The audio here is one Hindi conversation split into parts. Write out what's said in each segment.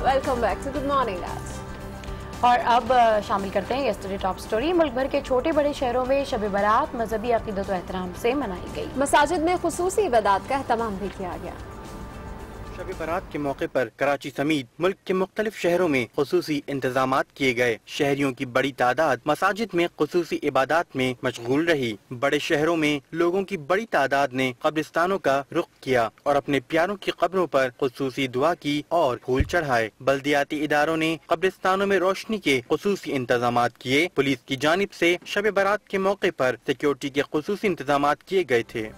Welcome back to good morning आज। और अब शामिल करते हैं यस्टरडे टॉप स्टोरी। मुल्क भर के छोटे बड़े शहरों में शब बारात मजहबी अकीदत व एहतराम से मनाई गई। मसाजिद में खुसूसी इबादत का एहतमाम भी किया गया। शब बारात के मौके पर कराची समेत मुल्क के मुख्तलिफ शहरों में खुसूसी इंतजामात किए गए। शहरियों की बड़ी तादाद मसाजिद में खुसूसी इबादत में मशगूल रही। बड़े शहरों में लोगों की बड़ी तादाद ने कब्रिस्तानों का रुख किया और अपने प्यारों की कब्रों पर खुसूसी दुआ की और फूल चढ़ाए। बल्दियाती इदारों ने कब्रिस्तानों में रोशनी के खुसूसी इंतजामात किए। पुलिस की जानिब से शब बारात के मौके पर सिक्योरिटी के खुसूसी इंतजामात किए गए थे।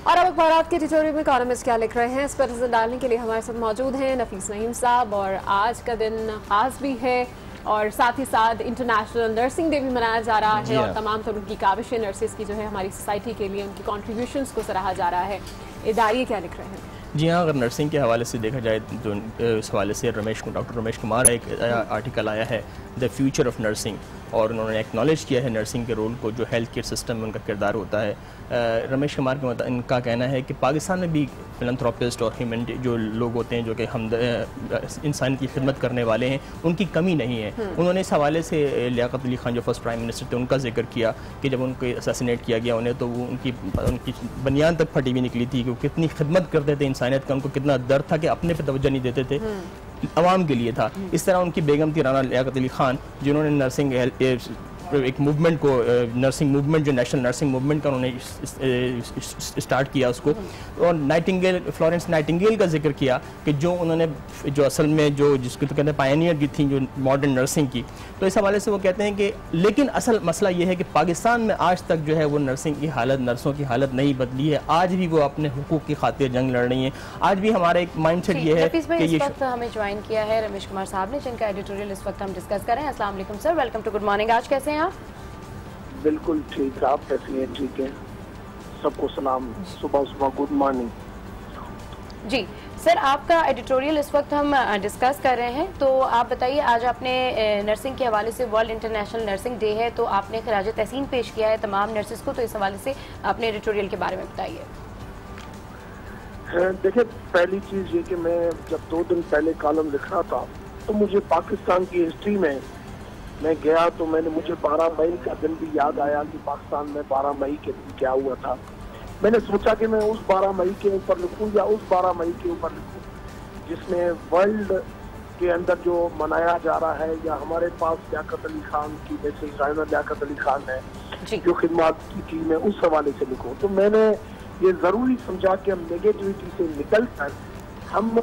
और अब अखबारात के एडिटोरियल में कॉलमिस्ट क्या लिख रहे हैं, इस पर नजर डालने के लिए हमारे साथ मौजूद हैं नफीस नईम साहब। और आज का दिन खास भी है और साथ ही साथ इंटरनेशनल नर्सिंग डे भी मनाया जा रहा है और तमाम तरह की काविशें नर्सिस की जो है हमारी सोसाइटी के लिए उनकी कॉन्ट्रीब्यूशंस को सराहा जा रहा है। इदारे क्या लिख रहे हैं? जी हाँ, अगर नर्सिंग के हवाले से देखा जाए तो इस हवाले से डॉक्टर रमेश कुमार का एक आर्टिकल आया है द फ्यूचर ऑफ नर्सिंग, और उन्होंने एक्नॉलेज किया है नर्सिंग के रोल को, जो हेल्थ केयर सिस्टम में उनका किरदार होता है। रमेश कुमार के इनका कहना है कि पाकिस्तान में भी फिलंथ्रोपिस्ट और ह्यूमैनिटी जो लोग होते हैं जो कि हम इंसान की खिदमत करने वाले हैं, उनकी कमी नहीं है। उन्होंने इस हवाले से लियाकत अली खान जो फर्स्ट प्राइम मिनिस्टर थे उनका जिक्र किया कि जब उनको असैसिनेट किया गया उन्हें, तो वो उनकी बनियान तक फटी हुई निकली थी कि वो कितनी खिदमत करते थे इंसानियत का, उनको कितना दर्द था कि अपने पे तवज्जो नहीं देते थे, अवाम के लिए था। इस तरह उनकी बेगम थी राना लियाकत अली खान, जिन्होंने नर्सिंग एक मूवमेंट को, नर्सिंग मूवमेंट जो नेशनल नर्सिंग मूवमेंट का उन्होंने स्टार्ट किया उसको। और नाइटिंगेल, फ्लोरेंस नाइटिंगेल का जिक्र किया कि जो उन्होंने जो असल में जो जिसको तो कहते हैं पायनियर की थी जो मॉडर्न नर्सिंग की। तो इस हवाले से वो कहते हैं कि लेकिन असल मसला ये है कि पाकिस्तान में आज तक जो है वो नर्सिंग की हालत, नर्सों की हालत नहीं बदली है। आज भी वो अपने हुकूक की खातिर जंग लड़ रही हैं। आज भी हमारा एक माइंड सेट ये है कि इस वक्त हमें ज्वाइन किया है रमेश कुमार साहब ने, जिनका एडिटोरियल इस वक्त हम डिस्कस कर रहे हैं। अस्सलाम वालेकुम sir, welcome to good morning आज। कैसे हैं आप? बिल्कुल ठीक, आप कैसी हैं? ठीक है, सबको सलाम, सुबह सुबह गुड मॉर्निंग जी। सर, आपका एडिटोरियल इस वक्त हम डिस्कस कर रहे हैं, तो आप बताइए, आज आपने नर्सिंग के हवाले से वर्ल्ड इंटरनेशनल नर्सिंग डे है, तो आपने खराज तहसीन पेश किया है तमाम नर्सिस को, तो इस हवाले से अपने एडिटोरियल के बारे में बताइए। देखिए, पहली चीज ये कि मैं जब 2 दिन पहले कॉलम लिख रहा था तो मुझे पाकिस्तान की हिस्ट्री में मैं गया, तो मुझे 12 मई का दिन भी याद आया कि पाकिस्तान में 12 मई के दिन क्या हुआ था। मैंने सोचा कि मैं उस 12 मई के ऊपर लिखूं या उस 12 मई के ऊपर लिखूं जिसमें वर्ल्ड के अंदर जो मनाया जा रहा है, या हमारे पास लियाकत अली खान की जैसे राना लियाकत अली खान है जो खिदमत की थी, मैं उस हवाले से लिखूं। तो मैंने ये जरूरी समझा कि हम नेगेटिविटी से निकल कर हम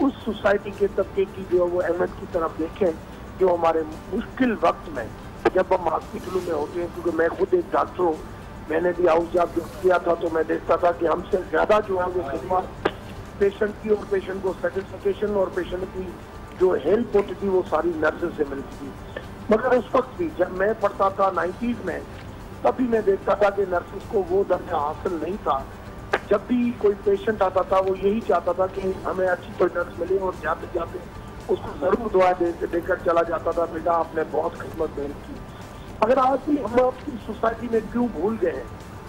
उस सोसाइटी के तबके की जो वो अहमियत की तरफ देखें जो हमारे मुश्किल वक्त में जब हम हॉस्पिटलों में होते हैं। क्योंकि मैं खुद एक डॉक्टर हूँ, मैंने भी हाउस जॉब किया था, तो मैं देखता था कि हमसे ज्यादा जो है वो खिदमत पेशेंट की और पेशेंट को सेटिस्फेक्शन और पेशेंट की जो हेल्प होती थी वो सारी नर्सेज से मिलती थी। मगर उस वक्त भी जब मैं पढ़ता था 90s में, तभी मैं देखता था कि नर्सेज को वो दर्जा हासिल नहीं था। जब भी कोई पेशेंट आता था वो यही चाहता था कि हमें अच्छी कोई नर्स मिले, और जाते जाते उसको जरूर दुआ देकर चला जाता था, बेटा आपने बहुत खिदमत मेहनत की। अगर आज भी हम अपनी सोसाइटी में क्यों भूल गए,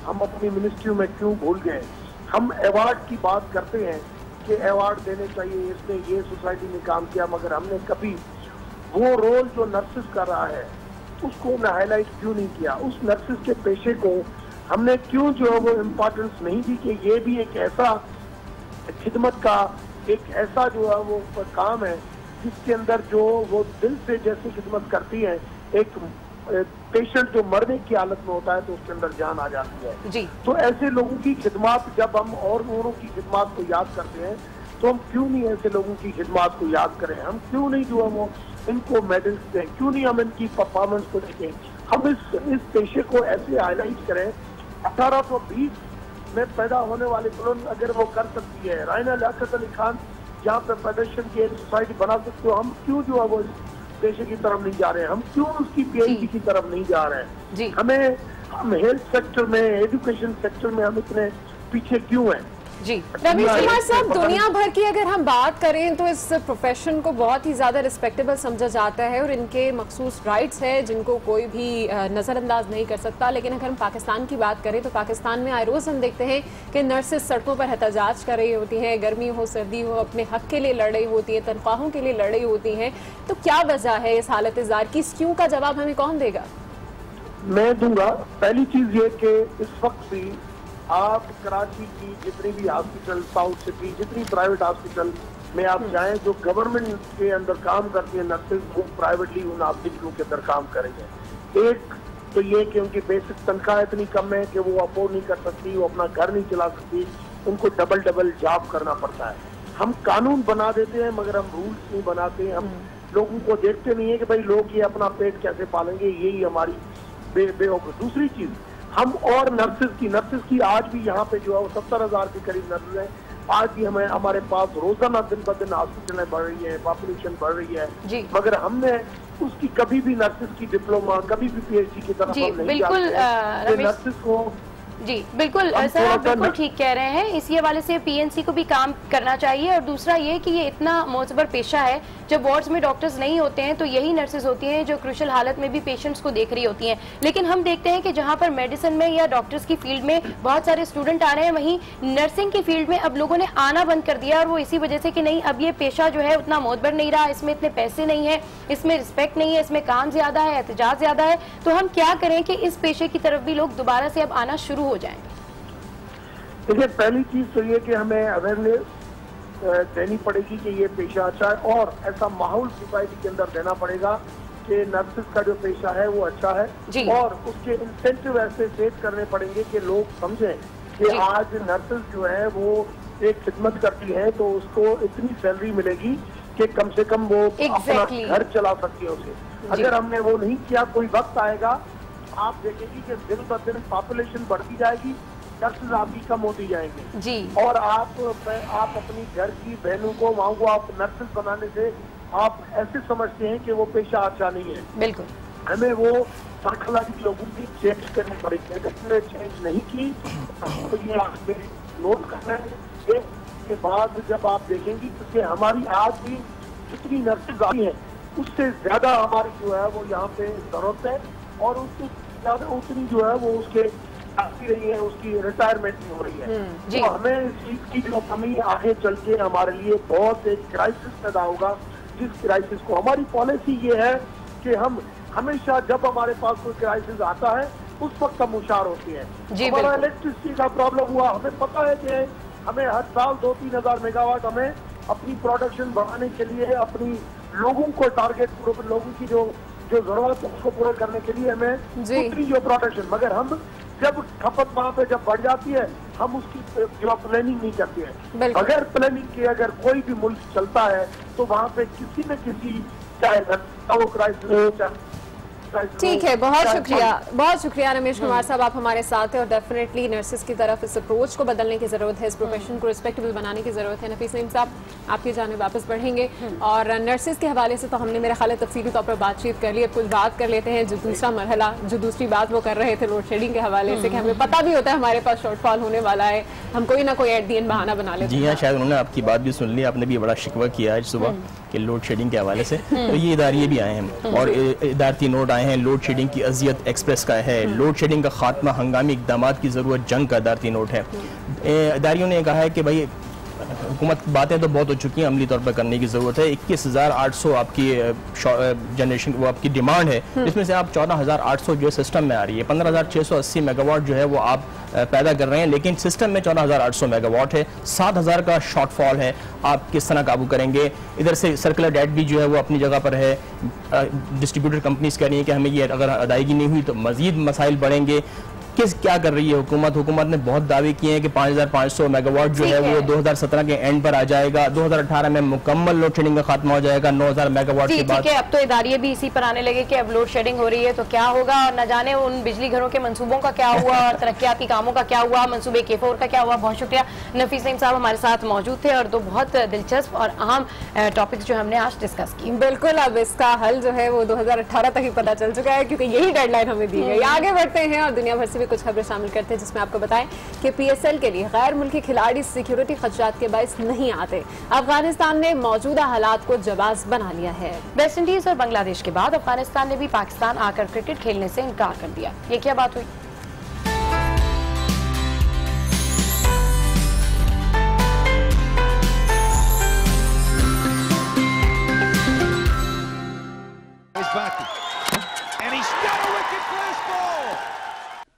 हम अपनी मिनिस्ट्री में क्यों भूल गए? हम अवार्ड की बात करते हैं कि अवार्ड देने चाहिए, इसने ये सोसाइटी में काम किया, मगर हमने कभी वो रोल जो नर्सिस कर रहा है उसको हमने हाईलाइट क्यों नहीं किया? उस नर्सिस के पेशे को हमने क्यों जो है वो इम्पोर्टेंस नहीं दी कि ये भी एक ऐसा खिदमत का एक ऐसा जो है वो काम है जिसके अंदर जो वो दिल से जैसे खिदमत करती है। एक पेशेंट जो मरने की हालत में होता है तो उसके अंदर जान आ जाती है जी। तो ऐसे लोगों की खिदमत जब हम और औरों की खिदमत को याद करते हैं तो हम क्यों नहीं ऐसे लोगों की खिदमत को याद करें? हम क्यों नहीं जो है वो इनको मेडल्स दें? क्यों नहीं हम इनकी परफॉर्मेंस को देखें? हम इस पेशे को ऐसे हाईलाइट करें। 1820 में पैदा होने वाले दुल्हन अगर वो कर सकती है, राना लियाकत अली खान जहाँ पे फेडरेशन की एक सोसाइटी बना सकते हो, हम क्यों जो है वो पेशे की तरफ नहीं जा रहे हैं? हम क्यों उसकी पीएचडी की तरफ नहीं जा रहे हैं जी? हम हेल्थ सेक्टर में, एजुकेशन सेक्टर में हम इतने पीछे क्यों हैं? जी रमेश कुमार साहब, दुनिया भर की अगर हम बात करें तो इस प्रोफेशन को बहुत ही ज्यादा रिस्पेक्टेबल समझा जाता है और इनके मखसूस राइट्स है जिनको कोई भी नजरअंदाज नहीं कर सकता। लेकिन अगर हम पाकिस्तान की बात करें तो पाकिस्तान में आए रोज हम देखते हैं कि नर्सेज सड़कों पर एहतजाज कर रही होती हैं, गर्मी हो सर्दी हो, अपने हक के लिए लड़ रही होती है, तनख्वाहों के लिए लड़ रही होती हैं। तो क्या वजह है इस हालत जार की? इस क्यों का जवाब हमें कौन देगा? मैं दूंगा। पहली चीज ये कि इस वक्त भी आप कराची की जितनी भी हॉस्पिटल, साउथ सिटी, जितनी प्राइवेट हॉस्पिटल में आप जाएं, जो गवर्नमेंट के अंदर काम करती है नर्सेज, वो प्राइवेटली उन हॉस्पिटलों के अंदर काम करेंगे। एक तो ये कि उनकी बेसिक तनख्वाह इतनी कम है कि वो अफोर्ड नहीं कर सकती, वो अपना घर नहीं चला सकती, उनको डबल जॉब करना पड़ता है। हम कानून बना देते हैं मगर हम रूल्स नहीं बनाते। हम लोगों को देखते नहीं है कि भाई लोग ये अपना पेट कैसे पालेंगे, यही हमारी बेवकूफ। दूसरी चीज, हम और नर्सेज की आज भी यहाँ पे जो है वो 70,000 के करीब नर्सेज हैं। आज भी हमें हमारे पास रोजाना दिन ब दिन हॉस्पिटलें बढ़ रही है, पॉपुलेशन बढ़ रही है, मगर हमने उसकी कभी भी नर्सेज की डिप्लोमा, कभी भी PhD की तरफ हम नहीं जाते। नर्सेज को जी बिल्कुल सर, आप बिल्कुल ठीक कह रहे हैं। इसी हवाले से PNC को भी काम करना चाहिए। और दूसरा ये कि ये इतना मोतबर पेशा है, जब वार्ड्स में डॉक्टर्स नहीं होते हैं तो यही नर्सेज होती हैं जो क्रूशल हालत में भी पेशेंट्स को देख रही होती हैं। लेकिन हम देखते हैं कि जहां पर मेडिसिन में या डॉक्टर्स की फील्ड में बहुत सारे स्टूडेंट आ रहे हैं, वहीं नर्सिंग की फील्ड में अब लोगों ने आना बंद कर दिया। और वो इसी वजह से कि नहीं, अब ये पेशा जो है उतना मोतबर नहीं रहा, इसमें इतने पैसे नहीं है, इसमें रिस्पेक्ट नहीं है, इसमें काम ज्यादा है, एहतजाज ज्यादा है। तो हम क्या करें कि इस पेशे की तरफ भी लोग दोबारा से अब आना शुरू हो जाएं? देखिए, पहली चीज तो ये कि हमें अवेयरनेस देनी पड़ेगी कि ये पेशा अच्छा है, और ऐसा माहौल सोसाइटी के अंदर देना पड़ेगा कि नर्सेज का जो पेशा है वो अच्छा है, और उसके इंसेंटिव ऐसे सेट करने पड़ेंगे कि लोग समझें कि आज नर्सेज जो है वो एक खिदमत करती है तो उसको इतनी सैलरी मिलेगी कि कम से कम वो अपना घर चला सकती है उसे। अगर हमने वो नहीं किया, कोई वक्त आएगा आप देखेंगी कि दिन ब दिन पॉपुलेशन बढ़ती जाएगी, नर्सेज आपकी कम होती जाएंगे जी, और आप अपनी घर की बहनों को, माओ को आप नर्सेज बनाने से आप ऐसे समझते हैं कि वो पेशा अच्छा नहीं है। बिल्कुल, हमें वो साइकोलॉजी लोगों की चेंज करनी पड़ेगी। अगर हमने चेंज नहीं की तो ये आप नोट करना है। के बाद जब आप देखेंगी कि हमारी आज भी जितनी नर्सेज आई हैं उससे ज्यादा हमारी जो है वो यहाँ पे जरूरत है, और उससे ज्यादा उतनी जो है वो उसके आती रही है, उसकी रिटायरमेंट नहीं हो रही है। तो हमें इस चीज की जो कमी आगे चल के हमारे लिए बहुत एक क्राइसिस पैदा होगा, जिस क्राइसिस को हमारी पॉलिसी ये है कि हम हमेशा जब हमारे पास कोई क्राइसिस आता है उस वक्त हम होशियार होते हैं। हमारा इलेक्ट्रिसिटी का प्रॉब्लम हुआ, हमें पता है कि हमें हर साल 2-3 हजार मेगावाट हमें अपनी प्रोडक्शन बढ़ाने के लिए, अपनी लोगों को टारगेट, लोगों की जो जरूरत है उसको पूरा करने के लिए हमें उतनी जो प्रोडक्शन, मगर हम जब खपत वहाँ पे जब बढ़ जाती है हम उसकी जो प्लानिंग नहीं करते हैं। अगर प्लानिंग की अगर कोई भी मुल्क चलता है तो वहाँ पे किसी न किसी, चाहे वो क्राइसिस हो, चाहे ठीक है, बहुत शुक्रिया रमेश कुमार साहब, आप हमारे साथ हैं। और डेफिनेटली नर्सेज की तरफ इस अप्रोच को बदलने की जरूरत है, इस प्रोफेशन को रिस्पेक्टेबल बनाने की जरूरत है। नफीस नईम साहब, आपकी जाने वापस बढ़ेंगे, और नर्सेज के हवाले से तो हमने मेरे ख्याल तफसीली तौर पर बातचीत कर ली। अब कुछ बात कर लेते हैं जो दूसरा मरहला, जो दूसरी बात वो कर रहे थे लोड शेडिंग के हवाले से, कि हमें पता भी होता है हमारे पास शॉर्टफॉल होने वाला है, हम कोई ना कोई एट दी एंड बहाना बना लेते हैं। जी हाँ, शायद उन्होंने आपकी बात भी सुन ली, आपने भी बड़ा शिकवा किया आज सुबह कि लोड शेडिंग के हवाले से। तो ये इदारिये भी आए हैं और इदारती नोट आए हैं। लोड शेडिंग की अजियत एक्सप्रेस का है, लोड शेडिंग का खात्मा हंगामी इक़दामात की ज़रूरत जंग का इदारती नोट है। इदारियों ने कहा है कि भाई हुकूमत बातें तो बहुत हो चुकी हैं, अमली तौर पर करने की ज़रूरत है। 21,800 आपकी जनरेशन वो आपकी डिमांड है, इसमें से आप 14,800 जो सिस्टम में आ रही है, 15,680 मेगावाट जो है वो आप पैदा कर रहे हैं, लेकिन सिस्टम में 14,800 मेगावाट है, 7,000 का शॉर्टफॉल है। आप किस तरह काबू करेंगे? इधर से सर्कुलर डेट भी जो है वो अपनी जगह पर है। डिस्ट्रीब्यूटर कंपनीज कह रही हैं कि हमें ये अगर अदायगी नहीं हुई तो मजीद मसाइल बढ़ेंगे। क्या कर रही है हुकूमत? हुकूमत ने बहुत दावे किए हैं कि 5,500 मेगावाट जो है वो 2017 के एंड पर आ जाएगा, 2018 में मुकम्मल लोड शेडिंग का खात्मा हो जाएगा 9,000 मेगावाट के बाद। अब तो इदारे भी इसी पर आने लगे कि अब लोड शेडिंग हो रही है तो क्या होगा, और न जाने उन बिजली घरों के मंसूबों का क्या हुआ, और तरक्याती कामों का क्या हुआ, मंसूबे K4 का क्या हुआ। बहुत शुक्रिया, नफीस नईम साहब हमारे साथ मौजूद थे और दो बहुत दिलचस्प और अहम टॉपिक्स जो हमने आज डिस्कस की। बिल्कुल, अब इसका हल जो है वो 2018 तक ही पता चल चुका है, क्योंकि यही डेडलाइन हमें दी गई। आगे बढ़ते हैं और दुनिया भर से भी कुछ खबरें शामिल करते हैं, जिसमें आपको बताएं कि PSL के लिए गैर मुल्की खिलाड़ी सिक्योरिटी खदशात के बायस नहीं आते। अफगानिस्तान ने मौजूदा हालात को जवाब बना लिया है। वेस्ट इंडीज और बांग्लादेश के बाद अफगानिस्तान ने भी पाकिस्तान आकर क्रिकेट खेलने से इनकार कर दिया। ये क्या बात हुई?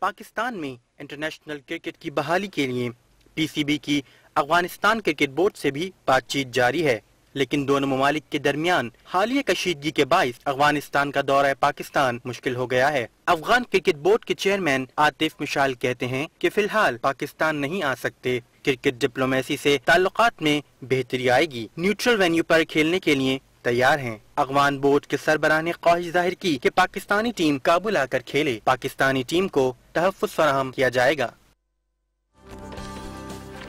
पाकिस्तान में इंटरनेशनल क्रिकेट की बहाली के लिए PCB की अफगानिस्तान क्रिकेट बोर्ड से भी बातचीत जारी है, लेकिन दोनों ममालिक के दरमियान हालिया कशीदगी के बायस अफगानिस्तान का दौरा पाकिस्तान मुश्किल हो गया है। अफगान क्रिकेट बोर्ड के चेयरमैन आतिफ मिशाल कहते हैं कि फिलहाल पाकिस्तान नहीं आ सकते। क्रिकेट डिप्लोमेसी से ताल्लुकात में बेहतरी आएगी। न्यूट्रल वेन्यू पर खेलने के लिए तैयार हैं। अफगान बोर्ड के सरबराह ने ख्वाहिश जाहिर की कि पाकिस्तानी टीम काबुल आकर खेले। पाकिस्तानी टीम को तहफ़्फ़ुज़ फराहम किया जाएगा।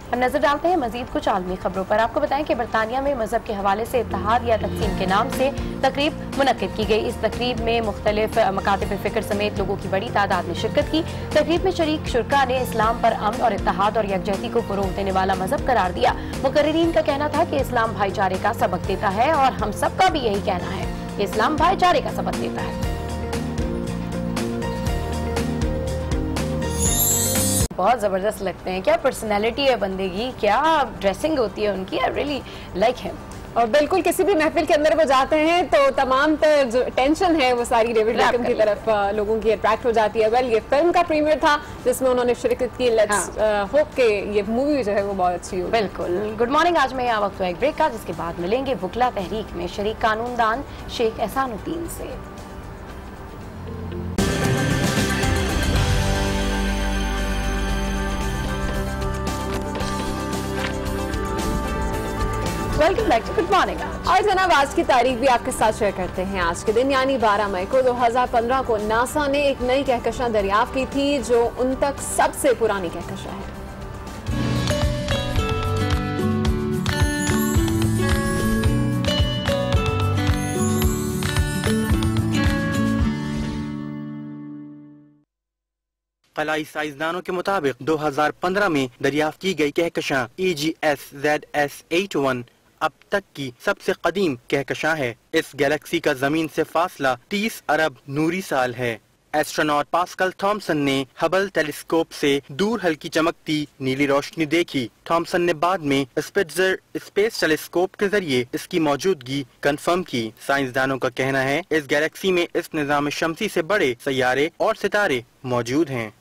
हम नजर डालते हैं मजीद कुछ आलमी खबरों पर। आपको बताएं कि बरतानिया में मजहब के हवाले से इत्तेहाद या तक़सीम के नाम से तकरीब मुनक्किद की गई। इस तकरीब में मुख्तलिफ मकातिब फ़िक्र समेत लोगों की बड़ी तादाद ने शिरकत की। तकरीब में शरीक शुरका ने इस्लाम पर अमन और इत्तेहाद और यकजहती को फ़रोग़ देने वाला मजहब करार दिया। मुकर्रिरीन का कहना था कि इस्लाम भाईचारे का सबक देता है और हम सबका भी यही कहना है कि इस्लाम भाईचारे का सबक देता है। बहुत ज़बरदस्त लगते हैं, क्या पर्सनैलिटी है बंदे की, क्या ड्रेसिंग होती है उनकी। I really like him. और बिल्कुल किसी भी महफिल के अंदर वो जाते हैं तो तमाम जो टेंशन है वो सारी डेविड बेकहम की तरफ लोगों की अट्रैक्ट हो जाती है। वेल, ये फिल्म का प्रीमियर था जिसमें उन्होंने शिरकत की। लेट्स होप के ये मूवी जो है वो बहुत अच्छी हो। बिल्कुल। Good morning. आज मैं यहाँ वक्त हुआ एक ब्रेक का, जिसके बाद मिलेंगे वकला तहरीक में शरीक कानूनदान शेख एहसानुद्दीन से। Welcome back to good morning. और जनाब, आज की तारीख भी आपके साथ शेयर करते हैं। आज के दिन यानी 12 मई को 2015 को नासा ने एक नई कहकशां दरियाफ्त की थी जो उन तक सबसे पुरानी कहकशां है। खलाई साइंसदानों के मुताबिक 2015 में दरियाफ्त की गई कहकशां EGS-ZS81 अब तक की सबसे कदीम कहकशां है। इस गैलेक्सी का जमीन से फासला 30 अरब नूरी साल है। एस्ट्रोनॉट पास्कल थॉमसन ने हबल टेलीस्कोप से दूर हल्की चमकती नीली रोशनी देखी। थॉमसन ने बाद में स्पिट्जर स्पेस टेलीस्कोप के जरिए इसकी मौजूदगी कंफर्म की। साइंसदानों का कहना है इस गैलेक्सी में इस निजाम शमसी से बड़े सैयारे और सितारे मौजूद हैं।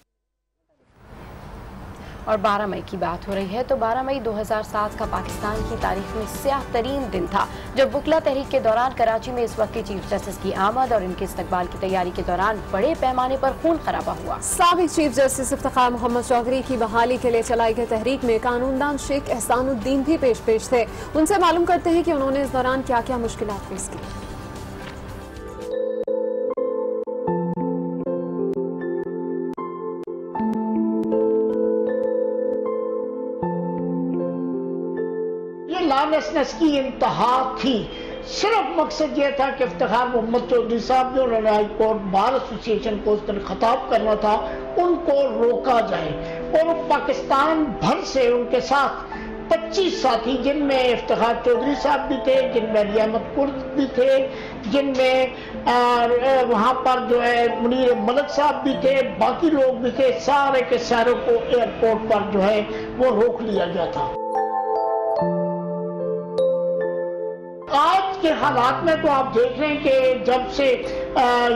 और 12 मई की बात हो रही है तो 12 मई 2007 का पाकिस्तान की तारीख में स्याह तरीन दिन था, जब वकला तहरीक के दौरान कराची में इस वक्त के चीफ जस्टिस की आमद और इनके इस्तकबाल की तैयारी के दौरान बड़े पैमाने पर खून खराबा हुआ। साबिक चीफ जस्टिस इफ्तिखार मोहम्मद चौधरी की बहाली के लिए चलाई गई तहरीक में कानूनदान शेख एहसानुद्दीन भी पेश थे। उनसे मालूम करते हैं कि उन्होंने इस दौरान क्या क्या मुश्किलात फेस की। लॉलेसनेस की इंतहा थी। सिर्फ मकसद ये था कि इफ्तिखार मोहम्मद चौधरी साहब जो उन्होंने हाई कोर्ट बार एसोसिएशन को उस दिन खिताब करना था, उनको रोका जाए। और पाकिस्तान भर से उनके साथ 25 साथी, जिनमें इफ्तिखार चौधरी साहब भी थे, जिनमें अली अहमद कुर्द भी थे, जिनमें वहाँ पर जो है मुनीर मलिक साहब भी थे, बाकी लोग भी थे, सारे के सारों को एयरपोर्ट पर जो है वो रोक लिया गया था। आज के हालात में तो आप देख रहे हैं कि जब से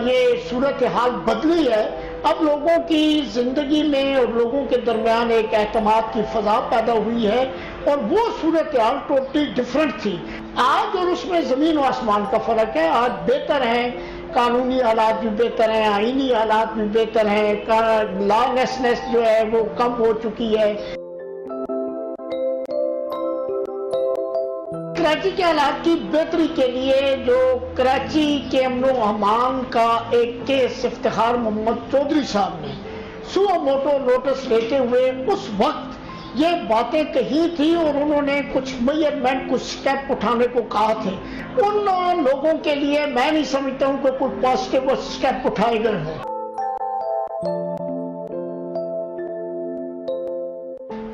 ये सूरत हाल बदली है, अब लोगों की जिंदगी में और लोगों के दरमियान एक एतमाद की फजा पैदा हुई है और वो सूरत हाल टोटली डिफरेंट थी। आज और उसमें जमीन और आसमान का फर्क है। आज बेहतर है, कानूनी हालात भी बेहतर हैं, आईनी हालात भी बेहतर हैं, लॉलेसनेस जो है वो कम हो चुकी है। कराची के हालात की बेहतरी के लिए जो कराची के अमनो अमान का एक केस इफ्तिखार मोहम्मद चौधरी साहब ने सुओ मोटो नोटिस लेते हुए उस वक्त ये बातें कही थी और उन्होंने कुछ मेजरमेंट, कुछ स्टेप उठाने को कहा थे। उन लोगों के लिए मैं नहीं समझता हूं कि कोई पॉजिटिव स्टेप उठाए गए हों।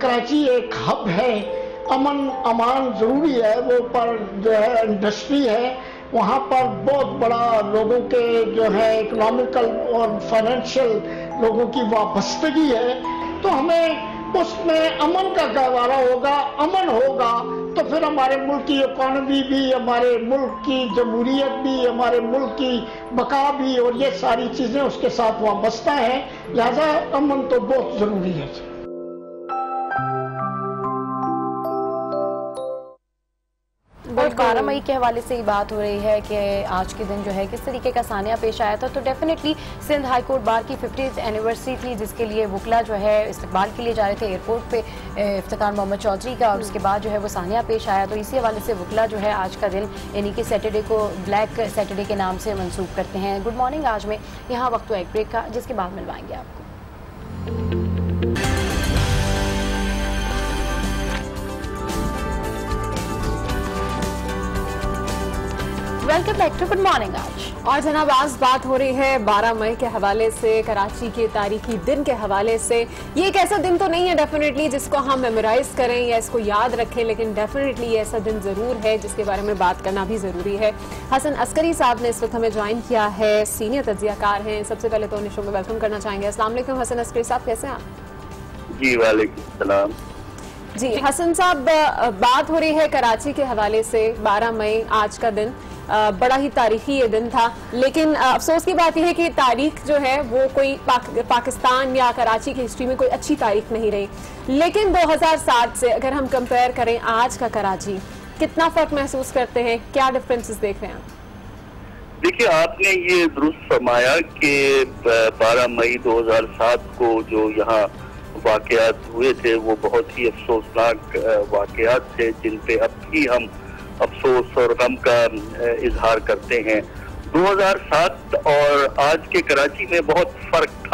कराची एक हब है, अमन अमान ज़रूरी है। वो पर जो है इंडस्ट्री है, वहाँ पर बहुत बड़ा लोगों के जो है इकोनॉमिकल और फाइनेंशियल लोगों की वाबस्तगी है। तो हमें उसमें अमन का गहवारा होगा, अमन होगा तो फिर हमारे मुल्क की इकोनॉमी भी, हमारे मुल्क की जमहूरियत भी, हमारे मुल्क की बका भी, और ये सारी चीज़ें उसके साथ वाबस्ता हैं। लिहाजा अमन तो बहुत ज़रूरी है। और 12 मई के हवाले से ही बात हो रही है कि आज के दिन जो है किस तरीके का सानिया पेश आया था। तो definitely Sindh high court bar की 50th एनिवर्सरी थी, जिसके लिए वकला जो है इस्तकबाल के लिए जा रहे थे एयरपोर्ट पे इफ्तिखार मोहम्मद चौधरी का, और उसके बाद जो है वो सानिया पेश आया। तो इसी हवाले से वकला जो है आज का दिन यानी कि सैटरडे को ब्लैक सैटरडे के नाम से मंसूब करते हैं। गुड मॉर्निंग, आज में यहाँ वक्त हुआ एक ब्रेक का, जिसके बाद मिलवाएंगे आपको। Welcome back to good morning. और जनाब, आज बात हो रही है 12 मई के हवाले से, कराची के तारीखी दिन के हवाले से। ये एक ऐसा दिन तो नहीं है डेफिनेटली जिसको हम मेमोराइज करें या इसको याद रखें, लेकिन डेफिनेटली ये ऐसा दिन जरूर है जिसके बारे में बात करना भी जरूरी है। हसन अस्करी साहब ने इस वक्त हमें ज्वाइन किया है, सीनियर तज्जियाकार हैं। सबसे पहले तो उन्हें शो में वेलकम करना चाहेंगे। अस्सलाम वालेकुम हसन अस्करी साहब, कैसे हैं आप? जी वालेकुम सलाम। जी हसन साहब, बात हो रही है कराची के हवाले से। 12 मई आज का दिन बड़ा ही तारीखी ये दिन था, लेकिन अफसोस की बात यह है कि तारीख जो है वो कोई पाकिस्तान या कराची की हिस्ट्री में कोई अच्छी तारीख नहीं रही। लेकिन 2007 से अगर हम कंपेयर करें आज का कराची, कितना फर्क महसूस करते हैं, क्या डिफरेंसेस देख रहे हैं? देखिए, आपने ये दुरुस्त फरमाया कि 12 मई 2007 को जो यहाँ वाकयात हुए थे वो बहुत ही अफसोसनाक वाकयात थे, जिन पे अब भी हम अफसोस और गम का इजहार करते हैं। 2007 और आज के कराची में बहुत फर्क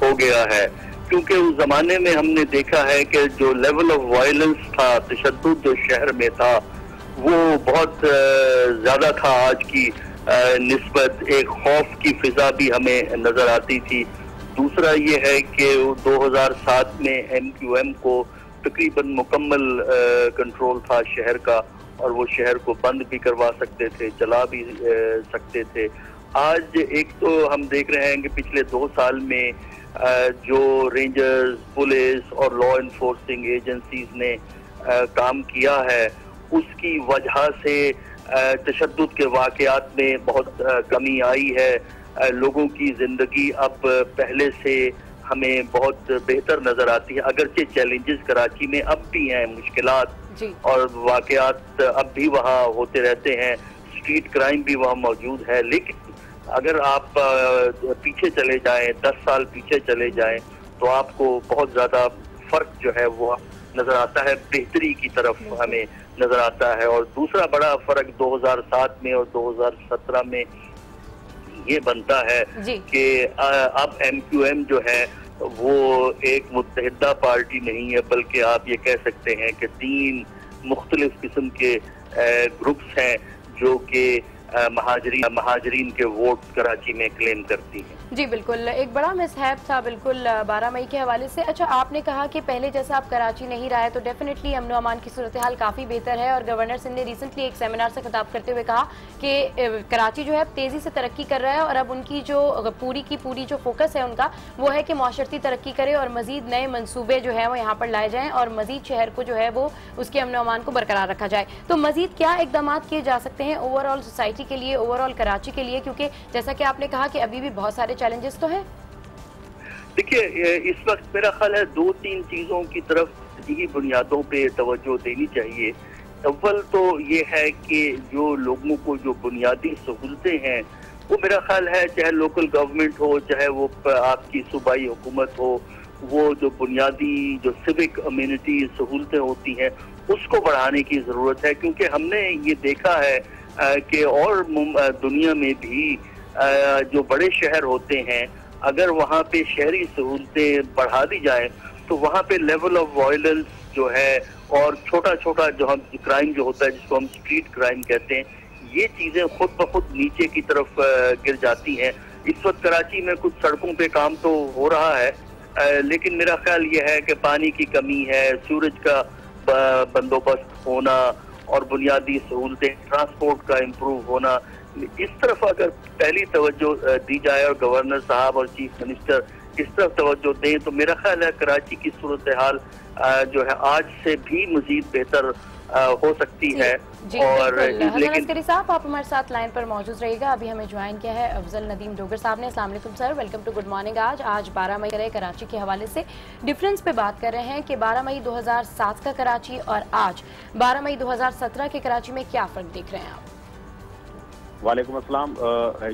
हो गया है, क्योंकि उस जमाने में हमने देखा है कि जो लेवल ऑफ वायलेंस था, तशद्दुद जो शहर में था, वो बहुत ज्यादा था। आज की निस्बत एक खौफ की फिजा भी हमें नजर आती थी। दूसरा ये है कि 2007 में MQM को तकरीबन मुकम्मल कंट्रोल था शहर का, और वो शहर को बंद भी करवा सकते थे, चला भी सकते थे। आज एक तो हम देख रहे हैं कि पिछले 2 साल में जो रेंजर्स, पुलिस और लॉ इन्फोर्सिंग एजेंसीज ने काम किया है, उसकी वजह से तशद्दुद के वाकयात में बहुत कमी आई है। लोगों की जिंदगी अब पहले से हमें बहुत बेहतर नजर आती है। अगरचे चैलेंजेस कराची में अब भी हैं, मुश्किलात और वाकयात अब भी वहाँ होते रहते हैं, स्ट्रीट क्राइम भी वहाँ मौजूद है। लेकिन अगर आप पीछे चले जाएं, 10 साल पीछे चले जाएं, तो आपको बहुत ज्यादा फर्क जो है वो नजर आता है, बेहतरी की तरफ हमें नजर आता है। और दूसरा बड़ा फर्क 2007 में और 2017 में ये बनता है कि अब MQM जो है वो एक मुत्तहिदा पार्टी नहीं है, बल्कि आप ये कह सकते हैं कि 3 मुख्तलिफ किस्म के ग्रुप्स हैं जो कि महाजरीन के वोट कराची में क्लेम करती हैं। जी बिल्कुल, एक बड़ा मिसहैप था बिल्कुल 12 मई के हवाले से। अच्छा, आपने कहा कि पहले जैसा आप कराची नहीं रहा है, तो डेफिनेटली अमन व अमान की सूरत हाल काफ़ी बेहतर है। और गवर्नर सिंध ने रिसेंटली एक सेमिनार से खिताब करते हुए कहा कि कराची जो है तेज़ी से तरक्की कर रहा है, और अब उनकी जो पूरी जो फोकस है उनका वो है कि माशरती तरक्की करे और मजीद नए मनसूबे जो है वो यहाँ पर लाए जाएँ, और मजीद शहर को जो है वो उसके अमन व अमान को बरकरार रखा जाए। तो मजीद क्या इकदाम किए जा सकते हैं ओवरऑल सोसाइटी के लिए, ओवरऑल कराची के लिए, क्योंकि जैसा कि आपने कहा कि अभी भी बहुत सारे चैलेंजेस तो हैं? देखिए, इस वक्त मेरा ख्याल है 2-3 चीजों की तरफ यही बुनियादों पे तवज्जो देनी चाहिए। अव्वल तो ये है कि जो लोगों को जो बुनियादी सहूलतें हैं, वो मेरा ख्याल है चाहे लोकल गवर्नमेंट हो, चाहे वो आपकी सूबाई हुकूमत हो, वो जो बुनियादी जो सिविक अम्यूनिटी सहूलतें होती हैं उसको बढ़ाने की ज़रूरत है। क्योंकि हमने ये देखा है कि और दुनिया में भी जो बड़े शहर होते हैं, अगर वहाँ पे शहरी सहूलतें बढ़ा दी जाए तो वहाँ पे लेवल ऑफ वायलेंस जो है और छोटा जो हम क्राइम जो होता है, जिसको हम स्ट्रीट क्राइम कहते हैं, ये चीज़ें खुद ब खुद नीचे की तरफ गिर जाती हैं। इस वक्त कराची में कुछ सड़कों पे काम तो हो रहा है, लेकिन मेरा ख्याल ये है कि पानी की कमी है, सूरज का बंदोबस्त होना और बुनियादी सहूलतें, ट्रांसपोर्ट का इम्प्रूव होना, इस तरफ अगर पहली तवज्जो दी जाए और गवर्नर साहब और चीफ मिनिस्टर इस तरफ तवज्जो दें तो मेरा ख्याल है कराची की सूरत हाल जो है आज से भी मजीद बेहतर हो सकती है। और लेकिन साहब आप हमारे साथ लाइन पर मौजूद रहिएगा। अभी हमें ज्वाइन किया है अफजल नदीम डोगर साहब ने। अस्सलाम वालेकुम sir, welcome to good morning. आज 12 मई रहे कराची के हवाले से डिफरेंस पे बात कर रहे हैं कि 12 मई 2007 का कराची और आज 12 मई 2017 के कराची में क्या फर्क देख रहे हैं आप? वालेकुम अस्सलाम।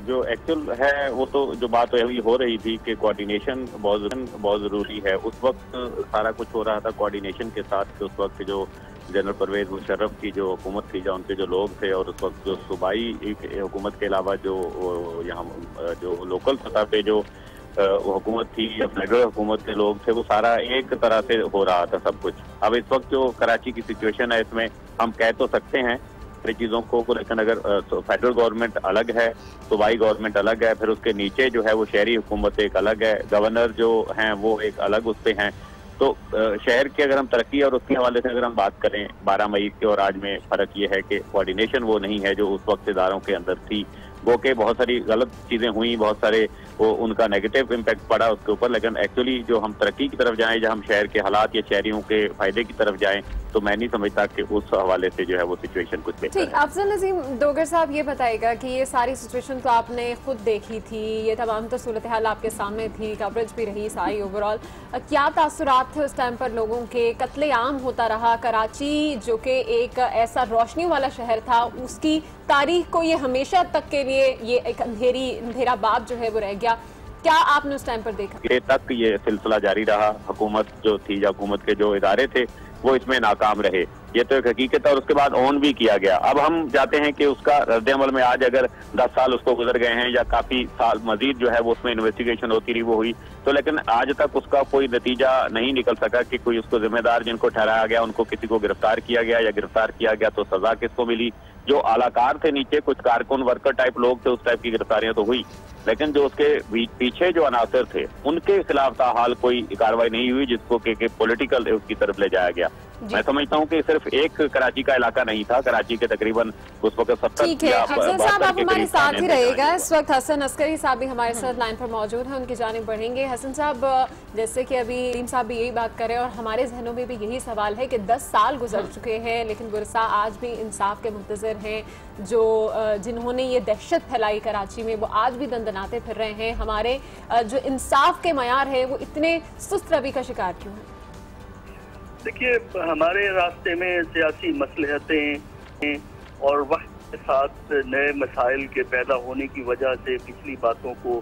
जो एक्चुअल है वो तो जो बात अभी हो रही थी कि कोऑर्डिनेशन बहुत ज़रूरी है। उस वक्त सारा कुछ हो रहा था कोऑर्डिनेशन के साथ कि उस वक्त जो जनरल परवेज मुशर्रफ की जो हुकूमत थी या उनके जो लोग थे और उस वक्त जो सूबाई हुकूमत के अलावा जो यहाँ जो लोकल सतह पे जो हुकूमत थी या फेडरल हुकूमत के लोग थे वो सारा एक तरह से हो रहा था सब कुछ। अब इस वक्त जो कराची की सिचुएशन है इसमें हम कह तो सकते हैं चीज़ों को, लेकिन अगर फेडरल गवर्नमेंट अलग है, सूबाई गवर्नमेंट अलग है, फिर उसके नीचे जो है वो शहरी हुकूमत एक अलग है, गवर्नर जो हैं वो एक अलग उस पे हैं। तो शहर की अगर हम तरक्की और उसके हवाले से अगर हम बात करें 12 मई के और आज में फ़र्क ये है कि कोऑर्डिनेशन वो नहीं है जो उस वक्त इदारों के अंदर थी। वो के बहुत सारी गलत चीज़ें हुई, बहुत सारे वो उनका नेगेटिव इम्पैक्ट पड़ा उसके ऊपर, लेकिन एक्चुअली जो हम तरक्की की तरफ जाएं, जब हम शहर के हालात या शहरियों के फायदे की तरफ जाएं तो मैं नहीं समझता कि उस हवाले से जो है वो सिचुएशन कुछ बेहतर है। ठीक, अफजल नदीम डोगर साहब ये बताएगा कि ये सारी सिचुएशन तो आपने खुद देखी थी, ये तमाम तो सूरत हाल आपके सामने थी, कवरेज भी रही सारी ओवरऑल, क्या तासुरात थे उस टाइम पर लोगों के? कत्लेआम होता रहा, कराची जो कि एक ऐसा रोशनी वाला शहर था उसकी तारीख को ये हमेशा तक के लिए ये एक अंधेरा बाब जो है वो रह गया। क्या आपने उस टाइम पर देखा? ये तक ये सिलसिला जारी रहा, हुकूमत जो थी या हुकूमत के जो इदारे थे वो इसमें नाकाम रहे, ये तो एक हकीकत है। और उसके बाद ऑन भी किया गया। अब हम चाहते हैं कि उसका रद्द-ए-अमल में आज अगर 10 साल उसको गुजर गए हैं या काफी साल मजीद जो है वो उसमें इन्वेस्टिगेशन होती रही वो हुई, तो लेकिन आज तक उसका कोई नतीजा नहीं निकल सका कि कोई उसको जिम्मेदार जिनको ठहराया गया उनको किसी को गिरफ्तार किया गया, या गिरफ्तार किया गया तो सजा किसको मिली। जो आलाकार थे नीचे कुछ कारकुन वर्कर टाइप लोग थे उस टाइप की गिरफ्तारियां तो हुई, लेकिन जो उसके पीछे जो अनासर थे उनके खिलाफ ताहाल कोई कार्रवाई नहीं हुई जिसको कि पॉलिटिकल उसकी तरफ ले जाया गया। मैं समझता हूँ कि सिर्फ एक कराची का इलाका नहीं था, कराची के तकरीबन उस वक्त 70। ठीक है, हसन साहब आप हमारे साथ ही रहेगा। इस वक्त हसन अस्करी साहब भी हमारे साथ लाइन पर मौजूद हैं, उनकी जानिब बढ़ेंगे। हसन साहब, जैसे कि अभी रीम साहब भी यही बात कर रहे हैं और हमारे जहनों में भी यही सवाल है कि 10 साल गुजर चुके हैं लेकिन गुरसा आज भी इंसाफ के मुंतजर हैं। जो जिन्होंने ये दहशत फैलाई कराची में वो आज भी दंदनाते फिर रहे हैं। हमारे जो इंसाफ के मयार है वो इतने सुस्त रवि का शिकार क्यों है? देखिए, हमारे रास्ते में सियासी मसलहतें और वक्त के साथ नए मसाइल के पैदा होने की वजह से पिछली बातों को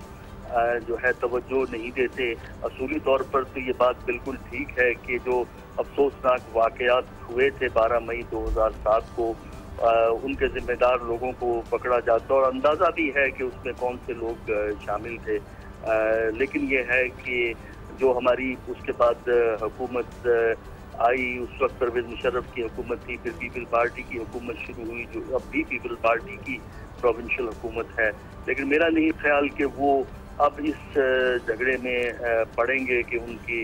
जो है तवज्जो नहीं देते। असूली तौर पर तो ये बात बिल्कुल ठीक है कि जो अफसोसनाक वाक़यात हुए थे 12 मई 2007 को उनके जिम्मेदार लोगों को पकड़ा जाता और अंदाज़ा भी है कि उसमें कौन से लोग शामिल थे। लेकिन ये है कि जो हमारी उसके बाद हुकूमत आई, उस वक्त परवेज मुशर्रफ की हुकूमत थी, फिर पीपल पार्टी की हुकूमत शुरू हुई जो अब भी पीपल पार्टी की प्रोविंशियल हुकूमत है। लेकिन मेरा नहीं ख्याल कि वो अब इस झगड़े में पड़ेंगे कि उनकी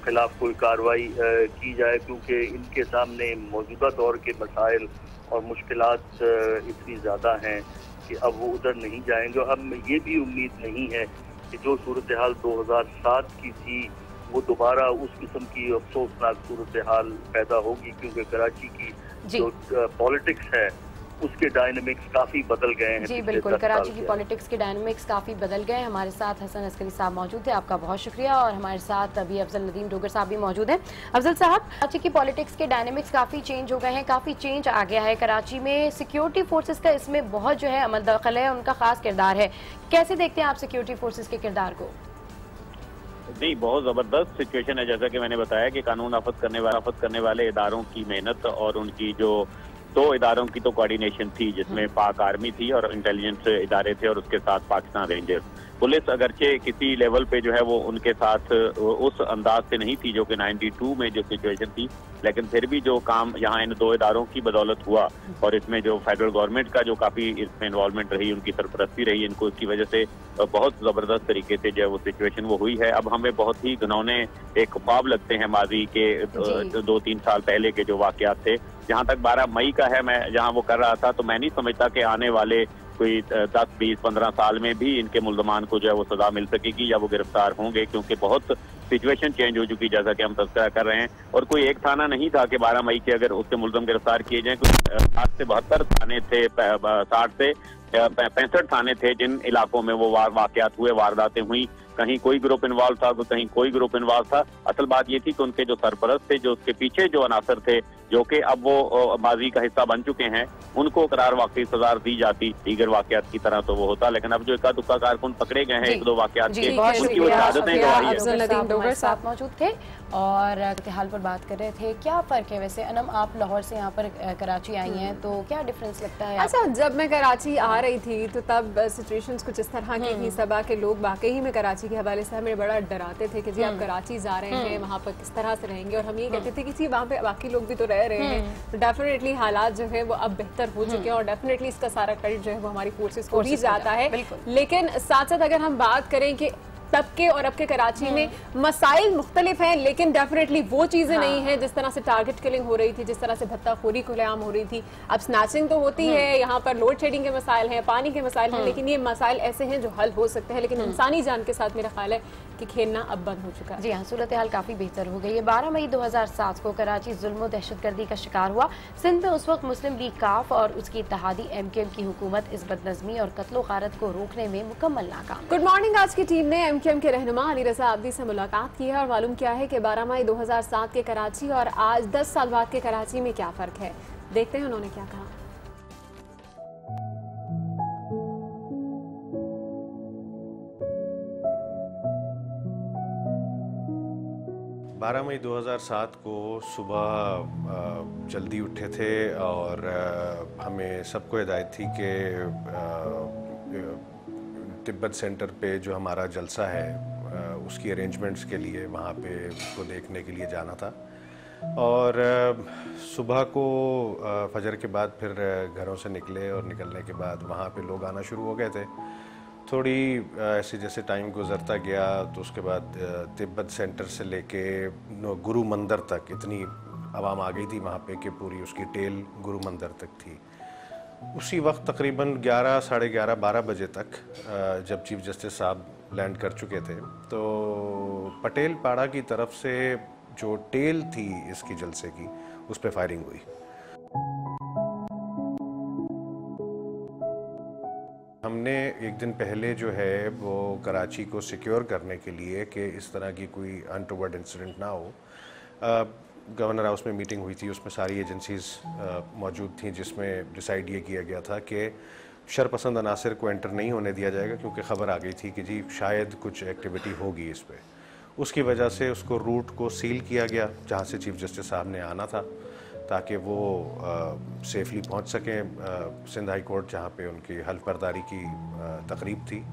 खिलाफ कोई कार्रवाई की जाए, क्योंकि इनके सामने मौजूदा दौर के मसाइल और मुश्किलात इतनी ज़्यादा हैं कि अब वो उधर नहीं जाएंगे। अब ये भी उम्मीद नहीं है कि जो सूरत हाल 2007 की थी वो दोबारा उस किस्म की अफसोसनाक सूरत हाल पैदा होगी, क्योंकि कराची की जो पॉलिटिक्स है उसके डायनामिक्स काफी बदल गए हैं। जी बिल्कुल, कराची की पॉलिटिक्स के डायनामिक्स काफी बदल गए हैं। हमारे साथ हसन अस्करी साहब मौजूद थे, आपका बहुत शुक्रिया। और हमारे साथ अभी अफजल नदीम डोगर साहब भी मौजूद हैं। अफजल साहब, कराची की पॉलिटिक्स के डायनामिक्स काफी चेंज हो गए हैं, काफी चेंज आ गया है कराची में। सिक्योरिटी फोर्सेस का इसमें बहुत जो है अमल दखल है, उनका खास किरदार है। कैसे देखते हैं आप सिक्योरिटी फोर्सेस के किरदार को? नहीं, बहुत ज़बरदस्त सिचुएशन है। जैसा कि मैंने बताया कि कानून नाफज करने वाले इदारों की मेहनत और उनकी जो 2 इदारों की तो कोऑर्डिनेशन थी जिसमें पाक आर्मी थी और इंटेलिजेंस इदारे थे और उसके साथ पाकिस्तान रेंजर्स। पुलिस अगरचे किसी लेवल पे जो है वो उनके साथ उस अंदाज से नहीं थी जो कि 92 में जो सिचुएशन थी, लेकिन फिर भी जो काम यहाँ इन दो इदारों की बदौलत हुआ और इसमें जो फेडरल गवर्नमेंट का जो काफ़ी इसमें इन्वॉल्वमेंट रही, उनकी सरपरस्ती रही, इनको इसकी वजह से बहुत ज़बरदस्त तरीके से जो है वो सिचुएशन वो हुई है। अब हमें बहुत ही घिनौने एक ख्वाब लगते हैं माजी के 2-3 साल पहले के जो वाक़यात थे। जहाँ तक 12 मई का है, मैं जहाँ वो कर रहा था, तो मैं नहीं समझता कि आने वाले कोई 10, 20, 15 साल में भी इनके मुल्ज़मान को जो है वो सजा मिल सकेगी या वो गिरफ्तार होंगे, क्योंकि बहुत सिचुएशन चेंज हो चुकी जैसा कि हम तस्करा कर रहे हैं। और कोई एक थाना नहीं था कि 12 मई के अगर उसके मुल्ज़म गिरफ्तार किए जाएं। 60 से 72 थाने थे, 60 से 65 थाने थे जिन इलाकों में वो वाक़यात हुए, वारदातें हुई। कहीं कोई ग्रुप इन्वॉल्व था तो कहीं कोई ग्रुप इन्वॉल्व था। असल बात ये थी कि उनके जो सरपरस्त थे, जो उसके पीछे जो अनासर थे, जो कि अब वो माजी का हिस्सा बन चुके हैं, उनको करार वाकई सजा दी जाती दीगर वाकयात की तरह तो वो होता। लेकिन अब जो इक्का दुक्का कारकुन पकड़े गए हैं 1-2 वाकयात के, उनकी वो शहादतें गवाही है। साथ मौजूद थे और हाल पर बात कर रहे थे। क्या फ़र्क है वैसे अनम, आप लाहौर से यहाँ पर कराची आई हैं, तो क्या डिफरेंस लगता है? अच्छा, जब मैं कराची आ रही थी तो तब सिचुएशंस कुछ इस तरह की थी। सबा के लोग वाकई ही में कराची के हवाले से हमें बड़ा डराते थे कि जी आप कराची जा रहे हैं, वहाँ पर किस तरह से रहेंगे। और हम ये कहते थे कि जी वहाँ पे बाकी लोग भी तो रह रहे हैं। तो डेफिनेटली हालात जो है वो अब बेहतर हो चुके हैं और डेफिनेटली इसका सारा क्रेडिट जो है वो हमारी फोर्सेस को भी जाता है। लेकिन साथ साथ अगर हम बात करें कि तब के और अब के कराची में मसाइल मुख्तलिफ हैं, लेकिन डेफिनेटली वो चीजें नहीं है जिस तरह से टारगेट किलिंग हो रही थी, जिस तरह से भत्ताखोरी खुलेआम हो रही थी। अब स्नैचिंग तो होती है, यहाँ पर लोड शेडिंग के मसाइल हैं, पानी के मसाइल हैं, लेकिन ये मसाइल ऐसे हैं जो हल हो सकते हैं। लेकिन इंसानी जान के साथ मेरा ख्याल है कि खेलना अब बंद हो चुका है। जी हाँ, सूरत हाल काफ़ी बेहतर हो गई है। 12 मई 2007 को कराची जुल्म और दहशतगर्दी का शिकार हुआ। सिंध में उस वक्त मुस्लिम लीग काफ और उसकी इत्तेहादी MQM की हुकूमत इस बदनज़मी और कत्लो गारत को रोकने में मुकम्मल नाकाम। Good morning. आज की टीम ने MQM के रहनुमा अली रज़ा अब्दी से मुलाकात की है और मालूम किया है कि 12 मई 2007 के कराची और आज 10 साल बाद के कराची में क्या फ़र्क है। देखते हैं उन्होंने क्या कहा। 12 मई 2007 को सुबह जल्दी उठे थे और हमें सबको हिदायत थी कि तिब्बत सेंटर पे जो हमारा जलसा है उसकी अरेंजमेंट्स के लिए वहाँ पे उसको देखने के लिए जाना था। और सुबह को फजर के बाद फिर घरों से निकले और निकलने के बाद वहाँ पे लोग आना शुरू हो गए थे। थोड़ी ऐसे जैसे टाइम गुजरता गया तो उसके बाद तिब्बत सेंटर से लेके गुरु मंदिर तक इतनी आवाम आ गई थी वहाँ पे कि पूरी उसकी टेल गुरु मंदिर तक थी। उसी वक्त तकरीबन 11, साढ़े 11, 12 बजे तक जब चीफ जस्टिस साहब लैंड कर चुके थे तो पटेल पाड़ा की तरफ से जो टेल थी इसकी जलसे की उस पर फायरिंग हुई। हमने एक दिन पहले जो है वो कराची को सिक्योर करने के लिए कि इस तरह की कोई अनटोवर्ड इंसिडेंट ना हो, गवर्नर हाउस में मीटिंग हुई थी, उसमें सारी एजेंसीज मौजूद थी, जिसमें डिसाइड ये किया गया था कि शरपसंद अनासर को एंटर नहीं होने दिया जाएगा क्योंकि ख़बर आ गई थी कि जी शायद कुछ एक्टिविटी होगी इस पर। उसकी वजह से उसको रूट को सील किया गया जहाँ से चीफ जस्टिस साहब ने आना था ताकि वो सेफली पहुँच सकें सिंध हाई कोर्ट जहाँ पे उनकी हल्फ बर्दारी की तकरीब थी।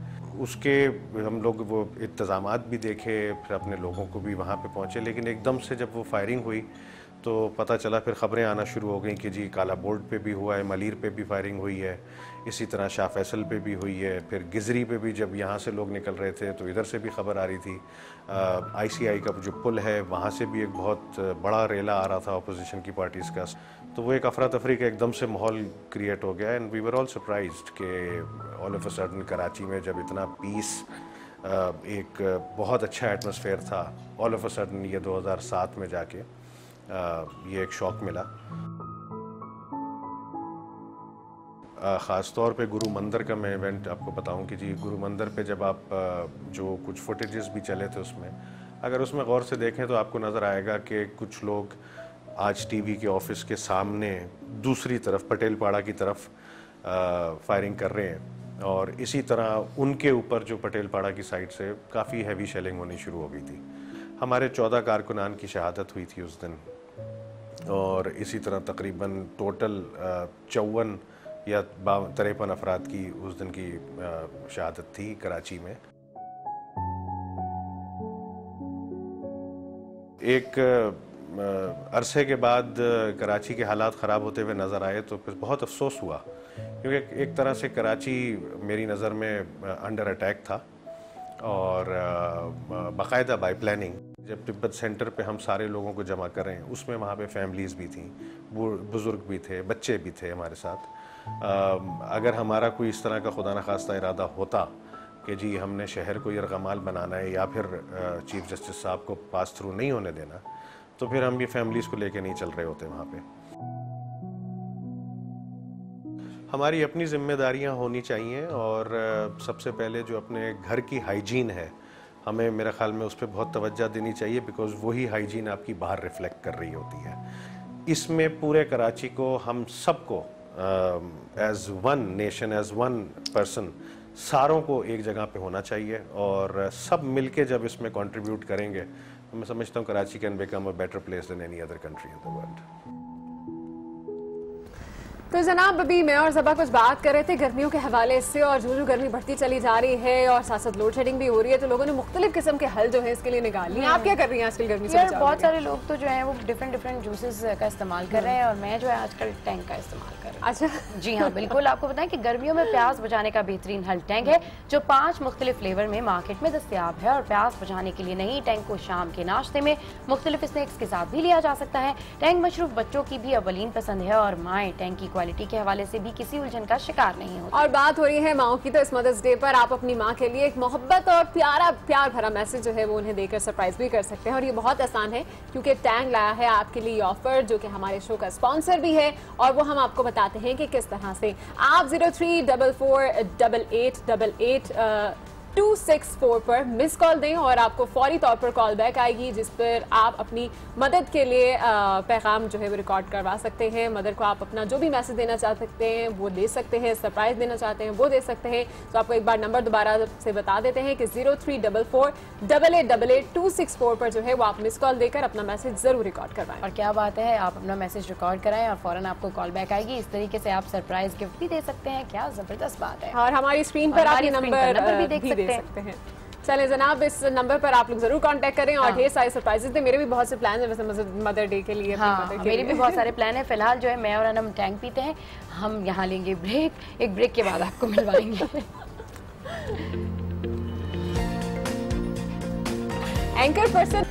उसके हम लोग वो इंतज़ामात भी देखे, फिर अपने लोगों को भी वहाँ पे पहुँचे, लेकिन एकदम से जब वो फायरिंग हुई तो पता चला, फिर ख़बरें आना शुरू हो गई कि जी काला बोर्ड पे भी हुआ है, मलीर पे भी फायरिंग हुई है, इसी तरह शाह फैसल पे भी हुई है, फिर गिजरी पे भी जब यहाँ से लोग निकल रहे थे तो इधर से भी खबर आ रही थी। ICI का जो पुल है वहाँ से भी एक बहुत बड़ा रेला आ रहा था अपोजिशन की पार्टीज़ का। तो वो एक अफरा तफरी का एकदम से माहौल क्रिएट हो गया and we were all surprised कि all of a sudden Karachi में जब इतना पीस एक बहुत अच्छा एटमॉस्फेयर था, ऑल ऑफ अ सडन ये 2007 में जाके ये एक शॉक मिला। ख़ास तौर पे गुरु मंदिर का मैं इवेंट आपको बताऊं कि जी गुरु मंदिर पे जब आप जो कुछ फुटेजेस भी चले थे उसमें, अगर उसमें गौर से देखें तो आपको नज़र आएगा कि कुछ लोग आज टीवी के ऑफिस के सामने दूसरी तरफ पटेल पाड़ा की तरफ फायरिंग कर रहे हैं और इसी तरह उनके ऊपर जो पटेल पाड़ा की साइड से काफ़ी हैवी शेलिंग होनी शुरू हो गई थी। हमारे 14 कारकुनान की शहादत हुई थी उस दिन और इसी तरह तकरीबन टोटल 54 या 53 अफराद की उस दिन की शहादत थी कराची में। एक अरसे के बाद कराची के हालात ख़राब होते हुए नज़र आए तो फिर बहुत अफसोस हुआ, क्योंकि एक तरह से कराची मेरी नज़र में अंडर अटैक था और बाकायदा बाय प्लानिंग जब तिब्बत सेंटर पे हम सारे लोगों को जमा करें, उसमें वहाँ पे फैमिलीज़ भी थी, बुज़ुर्ग भी थे, बच्चे भी थे हमारे साथ। अगर हमारा कोई इस तरह का खुदा न खास्ता इरादा होता कि जी हमने शहर को यरगमाल बनाना है या फिर चीफ जस्टिस साहब को पास थ्रू नहीं होने देना, तो फिर हम भी फैमिलीज़ को लेके नहीं चल रहे होते वहाँ पे। हमारी अपनी जिम्मेदारियाँ होनी चाहिए और सबसे पहले जो अपने घर की हाइजीन है, हमें मेरे ख्याल में उस पर बहुत तवज्जो देनी चाहिए, बिकॉज़ वही हाइजीन आपकी बाहर रिफ्लेक्ट कर रही होती है। इसमें पूरे कराची को, हम सबको as one nation, as one person, सारों को एक जगह पे होना चाहिए और सब मिलके जब इसमें कंट्रीब्यूट करेंगे तो मैं समझता हूँ Karachi can become a better place than any other country in the world. तो जनाब, अभी मैं और ज़बा कुछ बात कर रहे थे गर्मियों के हवाले से, और जो गर्मी बढ़ती चली जा रही है और साथ साथ लोड शेडिंग भी हो रही है, तो लोगों ने मुख्तलिफ किस्म के हल जो है इसके लिए निकाल लिए। आप क्या कर रही हैं आजकल गर्मी से? बहुत सारे लोग तो जो है वो डिफरेंट जूसेस का इस्तेमाल कर रहे हैं और मैं जो है आजकल टैंक का इस्तेमाल कर रही हूँ। अच्छा जी हाँ, बिल्कुल। आपको बताएं कि गर्मियों में प्यास बुझाने का बेहतरीन हल टैंक है, जो 5 मुख्तलिफ फ्लेवर में मार्केट में दस्तियाब है। और प्यास बुझाने के लिए नहीं, टैंक को शाम के नाश्ते में मुख्तलिफ स्नैक्स के साथ भी लिया जा सकता है। टैंक मशरूब बच्चों की भी अवलीन पसंद है और माएँ टैंक की क्वालिटी के हवाले से भी किसी उलझन का शिकार नहीं होती। और बात हो रही है माओ की, तो इस मदर्स डे पर आप अपनी माँ के लिए एक मोहब्बत और प्यार भरा मैसेज जो है वो उन्हें देकर सरप्राइज भी कर सकते हैं। और ये बहुत आसान है, क्योंकि टैंग लाया है आपके लिए ऑफर, जो कि हमारे शो का स्पॉन्सर भी है, और वो हम आपको बताते हैं कि किस तरह से। आप 03448888 पर मिस कॉल दें और आपको फौरी तौर पर कॉल बैक आएगी, जिस पर आप अपनी मदद के लिए पैगाम जो है वो रिकॉर्ड करवा सकते हैं। मदर को आप अपना जो भी मैसेज देना चाह सकते हैं वो दे सकते हैं, सरप्राइज देना चाहते हैं वो दे सकते हैं। तो आपको एक बार नंबर दोबारा से बता देते हैं कि 03448888 पर जो है वो आप मिस कॉल देकर अपना मैसेज जरूर रिकॉर्ड करवाएं। और क्या बात है, आप अपना मैसेज रिकॉर्ड कराएं और फौरन आपको कॉल बैक आएगी। इस तरीके से आप सरप्राइज गिफ्ट भी दे सकते हैं। क्या जबरदस्त बात है। और हमारी स्क्रीन पर आप ये नंबर भी देख सकते हैं। चले जनाब, इस नंबर पर आप लोग जरूर कांटेक्ट करें और ढेर सारे सरप्राइजेस थे। मेरे भी बहुत से प्लान है वैसे मदर डे के लिए। हाँ, मेरे भी बहुत सारे प्लान है। फिलहाल जो है मैं और अनम टैंक पीते हैं। हम यहाँ लेंगे ब्रेक, एक ब्रेक के बाद आपको मिलवाएंगे। Anchor person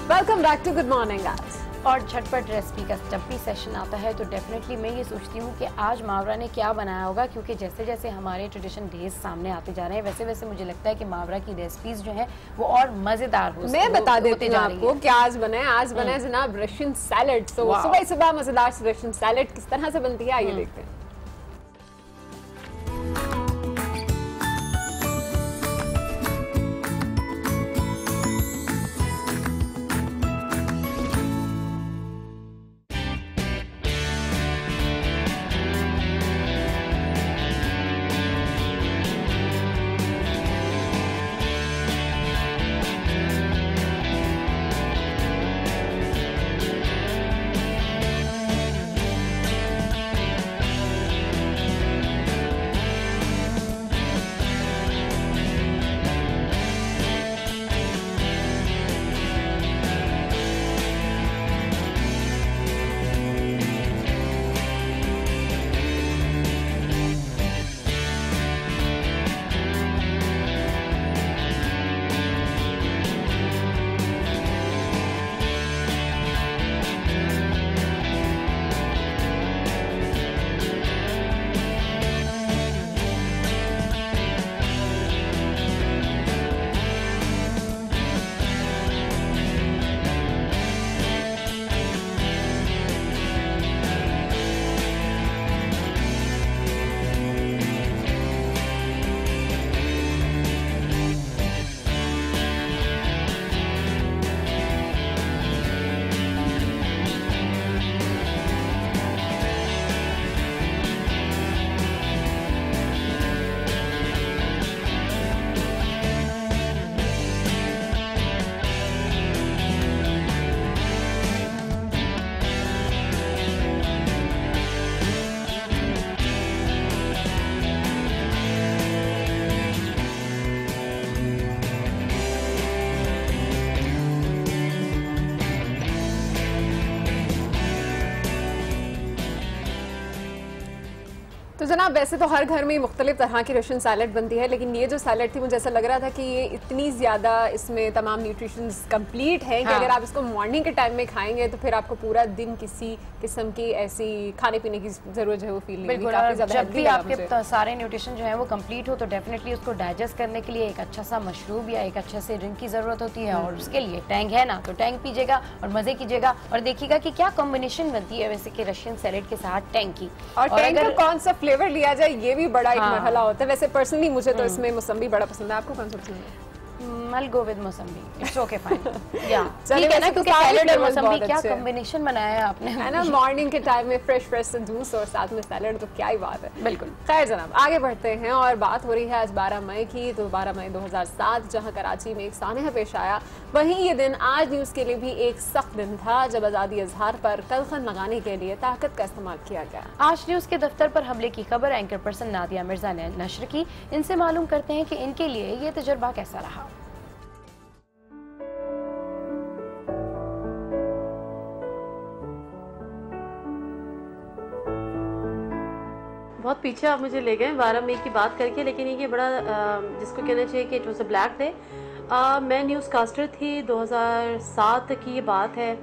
welcome back to good morning guys. और झटपट रेसिपी का जब भी सेशन आता है तो डेफिनेटली मैं ये सोचती हूँ कि आज मावरा ने क्या बनाया होगा, क्योंकि जैसे जैसे हमारे ट्रेडिशन डेज सामने आते जा रहे हैं वैसे वैसे मुझे लगता है कि मावरा की रेसिपीज जो है वो और मजेदार हो। मैं बता देती हूँ आपको क्या आज बना है। आज बना है जनाब रशियन सैलड। तो सुबह सुबह मजेदार रशियन सैलड किस तरह से बनती है आइए देखते हैं। जनाब वैसे तो हर घर में मुख्तलिफ तरह की रशियन सैलड बनती है, लेकिन ये जो सैलड थी मुझे ऐसा लग रहा था कि ये इतनी ज़्यादा इसमें तमाम न्यूट्रिशंस कंप्लीट हैं कि अगर आप इसको मॉर्निंग के टाइम में खाएंगे तो फिर आपको पूरा दिन किसी किस्म की ऐसी खाने पीने की जरूरत है वो फील नहीं होगी। काफी ज़्यादा जब भी आपके सारे न्यूट्रिशन जो है वो कंप्लीट हो तो डेफिनेटली उसको डाइजेस्ट करने के लिए एक अच्छा सा मशरूब या एक अच्छे से ड्रिंक की जरूरत होती है, और उसके लिए टैंग है ना, तो टैंग पीजिएगा और मजे कीजिएगा और देखिएगा कि क्या कॉम्बिनेशन बनती है वैसे कि रशियन सैलेड के साथ टैंग की। और टैंग का कौन सा फ्लेवर लिया जाए ये भी बड़ा एक मरहला होता है। वैसे पर्सनली मुझे तो इसमें मौसम्बी बड़ा पसंद है, आपको कौन सा पसंद है? I'll go with mosambi, it's okay fine। या ठीक है ना, क्योंकि सैलेड और मौसम्बी क्या कॉम्बिनेशन बनाया है आपने, है ना, मॉर्निंग के टाइम में फ्रेश से जूस और साथ में सैलेड, तो क्या ही बात है। बिल्कुल। खैर जनाब आगे बढ़ते हैं और बात हो रही है आज 12 मई की। तो 12 मई 2007 जहां कराची में एक सानहा पेश आया, वहीं ये दिन आज न्यूज़ के लिए भी एक सख्त दिन था जब आज़ादी इजहार पर कलखन लगाने के लिए ताकत का इस्तेमाल किया गया। आज न्यूज़ के दफ्तर पर हमले की खबर एंकर पर्सन नादिया मिर्जा ने नशर की। इनसे मालूम करते हैं कि इनके लिए ये तजुर्बा कैसा रहा। बहुत पीछे आप मुझे ले गए 12 मई की बात करके, लेकिन ये बड़ा जिसको कहना चाहिए कि it was a black day. मैं न्यूज़ कास्टर थी, 2007 की ये बात है,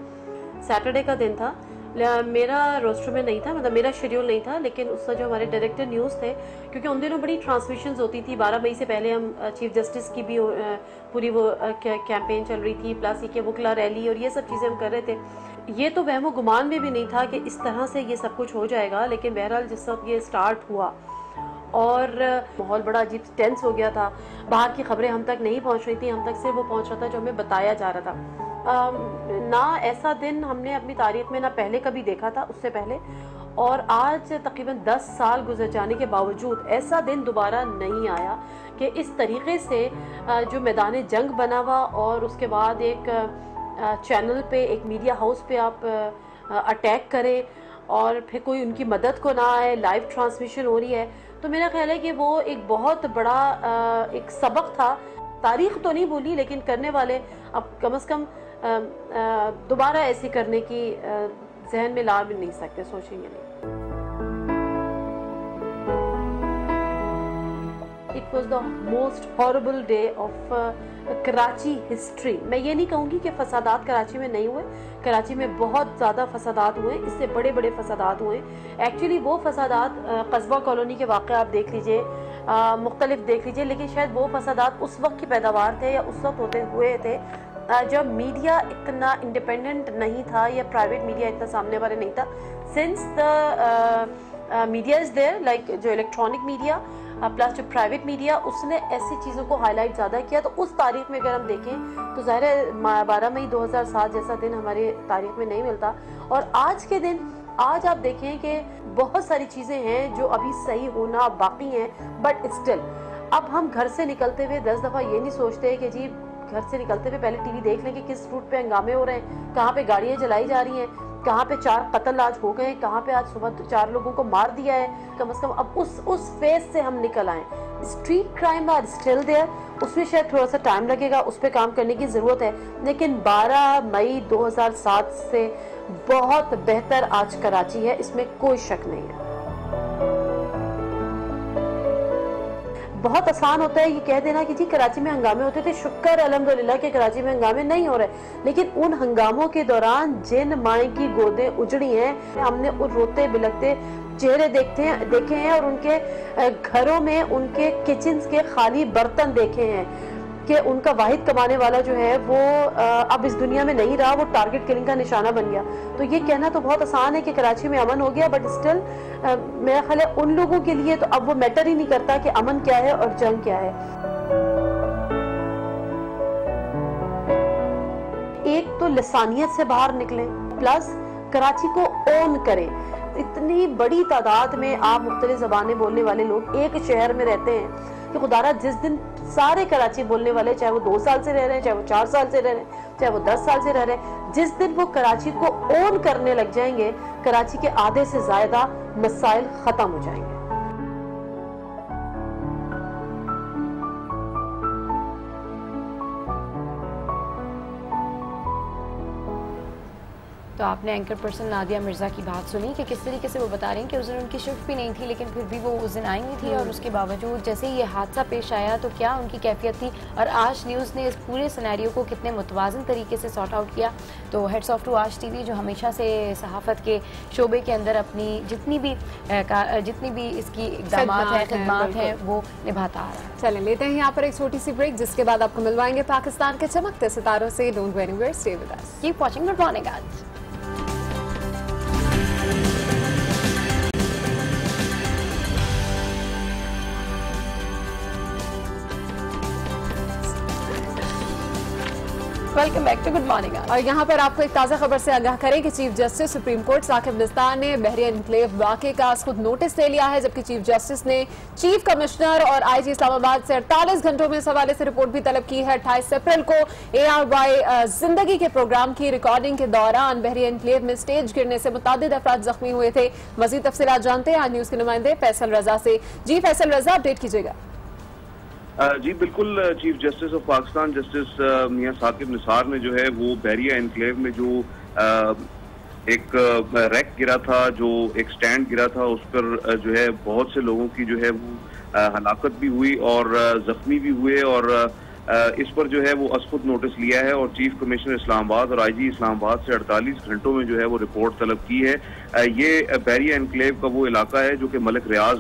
सैटरडे का दिन था। मेरा रोस्टर में नहीं था, मतलब मेरा शेड्यूल नहीं था, लेकिन उसका जो हमारे डायरेक्टर न्यूज़ थे, क्योंकि उन दिनों बड़ी ट्रांसमिशंस होती थी। 12 मई से पहले हम चीफ जस्टिस की भी पूरी वो कैंपेन चल रही थी, प्लस ये वकला रैली और ये सब चीज़ें हम कर रहे थे। ये तो वहमो गुमान में भी नहीं था कि इस तरह से ये सब कुछ हो जाएगा, लेकिन बहरहाल जिस वक्त ये स्टार्ट हुआ और माहौल बड़ा अजीब टेंस हो गया था। बाहर की खबरें हम तक नहीं पहुंच रही थी, हम तक सिर्फ वो पहुंच रहा था जो हमें बताया जा रहा था। ना ऐसा दिन हमने अपनी तारीख में ना पहले कभी देखा था उससे पहले, और आज तकरीबन 10 साल गुजर जाने के बावजूद ऐसा दिन दोबारा नहीं आया कि इस तरीके से जो मैदान जंग बना हुआ और उसके बाद एक चैनल पे, एक मीडिया हाउस पे आप अटैक करें और फिर कोई उनकी मदद को ना आए, लाइव ट्रांसमिशन हो रही है। तो मेरा ख्याल है कि वो एक बहुत बड़ा एक सबक था। तारीख तो नहीं भूली, लेकिन करने वाले अब कम से कम दोबारा ऐसी करने की जहन में ला भी नहीं सकते, सोचेंगे नहीं। It was the most horrible day of Karachi history. मैं ये नहीं कहूँगी कि फसादात कराची में नहीं हुए, कराची में बहुत ज़्यादा फसादात हुए, इससे बड़े बड़े फसादात हुए। एक्चुअली वो फसादात कस्बा कॉलोनी के वाक़े आप देख लीजिए, मुख्तलिफ देख लीजिए, लेकिन शायद वो फसादात उस वक्त की पैदावार थे या उस वक्त होते हुए थे जब मीडिया इतना इंडिपेंडेंट नहीं था या प्राइवेट मीडिया इतना सामने वाले नहीं था। Since the media is there, like जो इलेक्ट्रॉनिक मीडिया प्लस जो प्राइवेट मीडिया, उसने ऐसी चीज़ों को हाईलाइट ज़्यादा किया। तो उस तारीख में अगर हम देखें तो ज़ाहिर है 12 मई 2007 जैसा दिन हमारी तारीख में नहीं मिलता। और आज के दिन, आज आप देखें कि बहुत सारी चीज़ें हैं जो अभी सही होना बाकी हैं, बट स्टिल अब हम घर से निकलते हुए 10 दफ़ा ये नहीं सोचते कि जी घर से निकलते हुए पहले टीवी देख लें कि किस रूट पे हंगामे हो रहे हैं, कहाँ पे गाड़ियाँ जलाई जा रही हैं, कहाँ पे 4 कत्ल आज हो गए, कहाँ पे आज सुबह 4 लोगों को मार दिया है। कम से कम अब उस फेज से हम निकल आए। Street crime are still there, उसमें शायद थोड़ा सा टाइम लगेगा, उस पर काम करने की ज़रूरत है, लेकिन 12 मई 2007 से बहुत बेहतर आज कराची है, इसमें कोई शक नहीं है। बहुत आसान होता है ये कह देना कि जी कराची में हंगामे होते थे, शुक्र अल्हम्दुलिल्लाह कि कराची में हंगामे नहीं हो रहे, लेकिन उन हंगामों के दौरान जिन माएँ की गोदें उजड़ी हैं, हमने उन रोते बिलखते चेहरे देखे हैं और उनके घरों में उनके किचन्स के खाली बर्तन देखे हैं कि उनका वाहिद कमाने वाला जो है वो अब इस दुनिया में नहीं रहा, वो टारगेट किलिंग का निशाना बन गया। तो ये कहना तो बहुत आसान है कि कराची में अमन हो गया, बट स्टिल मेरा ख्याल है उन लोगों के लिए तो अब वो मैटर ही नहीं करता कि अमन क्या है और जंग क्या है। एक तो लसानियत से बाहर निकलें, प्लस कराची को ओन करें। इतनी बड़ी तादाद में आप मुख्तलिफ ज़बानें बोलने वाले लोग एक शहर में रहते हैं कि खुदारा जिस दिन सारे कराची बोलने वाले, चाहे वो 2 साल से रह रहे हैं, चाहे वो 4 साल से रह रहे हैं, चाहे वो 10 साल से रह रहे हैं, जिस दिन वो कराची को ओन करने लग जाएंगे, कराची के आधे से ज़्यादा मसाइल ख़त्म हो जाएंगे। तो तो आपने एंकर पर्सन नादिया मिर्ज़ा की बात सुनी कि किस तरीके से वो बता रही हैं कि उस दिन उनकी शिफ्ट भी नहीं थी, लेकिन फिर भी वो उस दिन आई नहीं थी और उसके बावजूद जैसे ये हादसा पेश आया तो क्या उनकी कैफियत थी। और आज न्यूज़ ने इस पूरे सिनेरियो को कितने मुतवाज़न तरीके से सॉर्ट आउट किया। तो हेड्स ऑफ टू आज टीवी जो हमेशा से सहाफ़त के शोबे के अंदर अपनी जितनी भी इसकी इक़दामात हैं, खिदमात हैं, वो निभाता आ रहा है। चलें लेते हैं यहाँ पर एक छोटी सी ब्रेक, जिसके बाद आपको मिलवाएंगे पाकिस्तान के चमकते सितारों से। Don't go anywhere, stay with us, keep watching good morning आज। Welcome back to good morning. और यहाँ पर आपको एक ताज़ा खबर से आगाह करें कि chief justice supreme court Saqib Nisar ने बहरिया एनक्लेव वाक़े का खुद नोटिस ले लिया है, जबकि चीफ जस्टिस ने चीफ कमिश्नर और आईजी इस्लामाबाद से 48 घंटों में इस हवाले से रिपोर्ट भी तलब की है। 28 अप्रैल को ARY जिंदगी के प्रोग्राम की रिकॉर्डिंग के दौरान बहरिया एनक्लेव में स्टेज गिरने से मुतादिद अफराद जख्मी हुए थे। मजीद तफसीलात जानते हैं आज न्यूज़ के नुमाइंदे फैसल रजा से। जी फैसल रजा, अपडेट कीजिएगा। जी बिल्कुल, chief justice of Pakistan justice Mian Saqib Nisar ने जो है वो बहरिया एनक्लेव में जो एक रैक गिरा था, जो एक स्टैंड गिरा था, उस पर जो है बहुत से लोगों की जो है वो हलाकत भी हुई और जख्मी भी हुए और इस पर जो है वो असखुद नोटिस लिया है और चीफ कमिश्नर इस्लामाबाद और आईजी इस्लामाबाद से 48 घंटों में जो है वो रिपोर्ट तलब की है। ये बहरिया एनक्लेव का वो इलाका है जो कि मलिक रियाज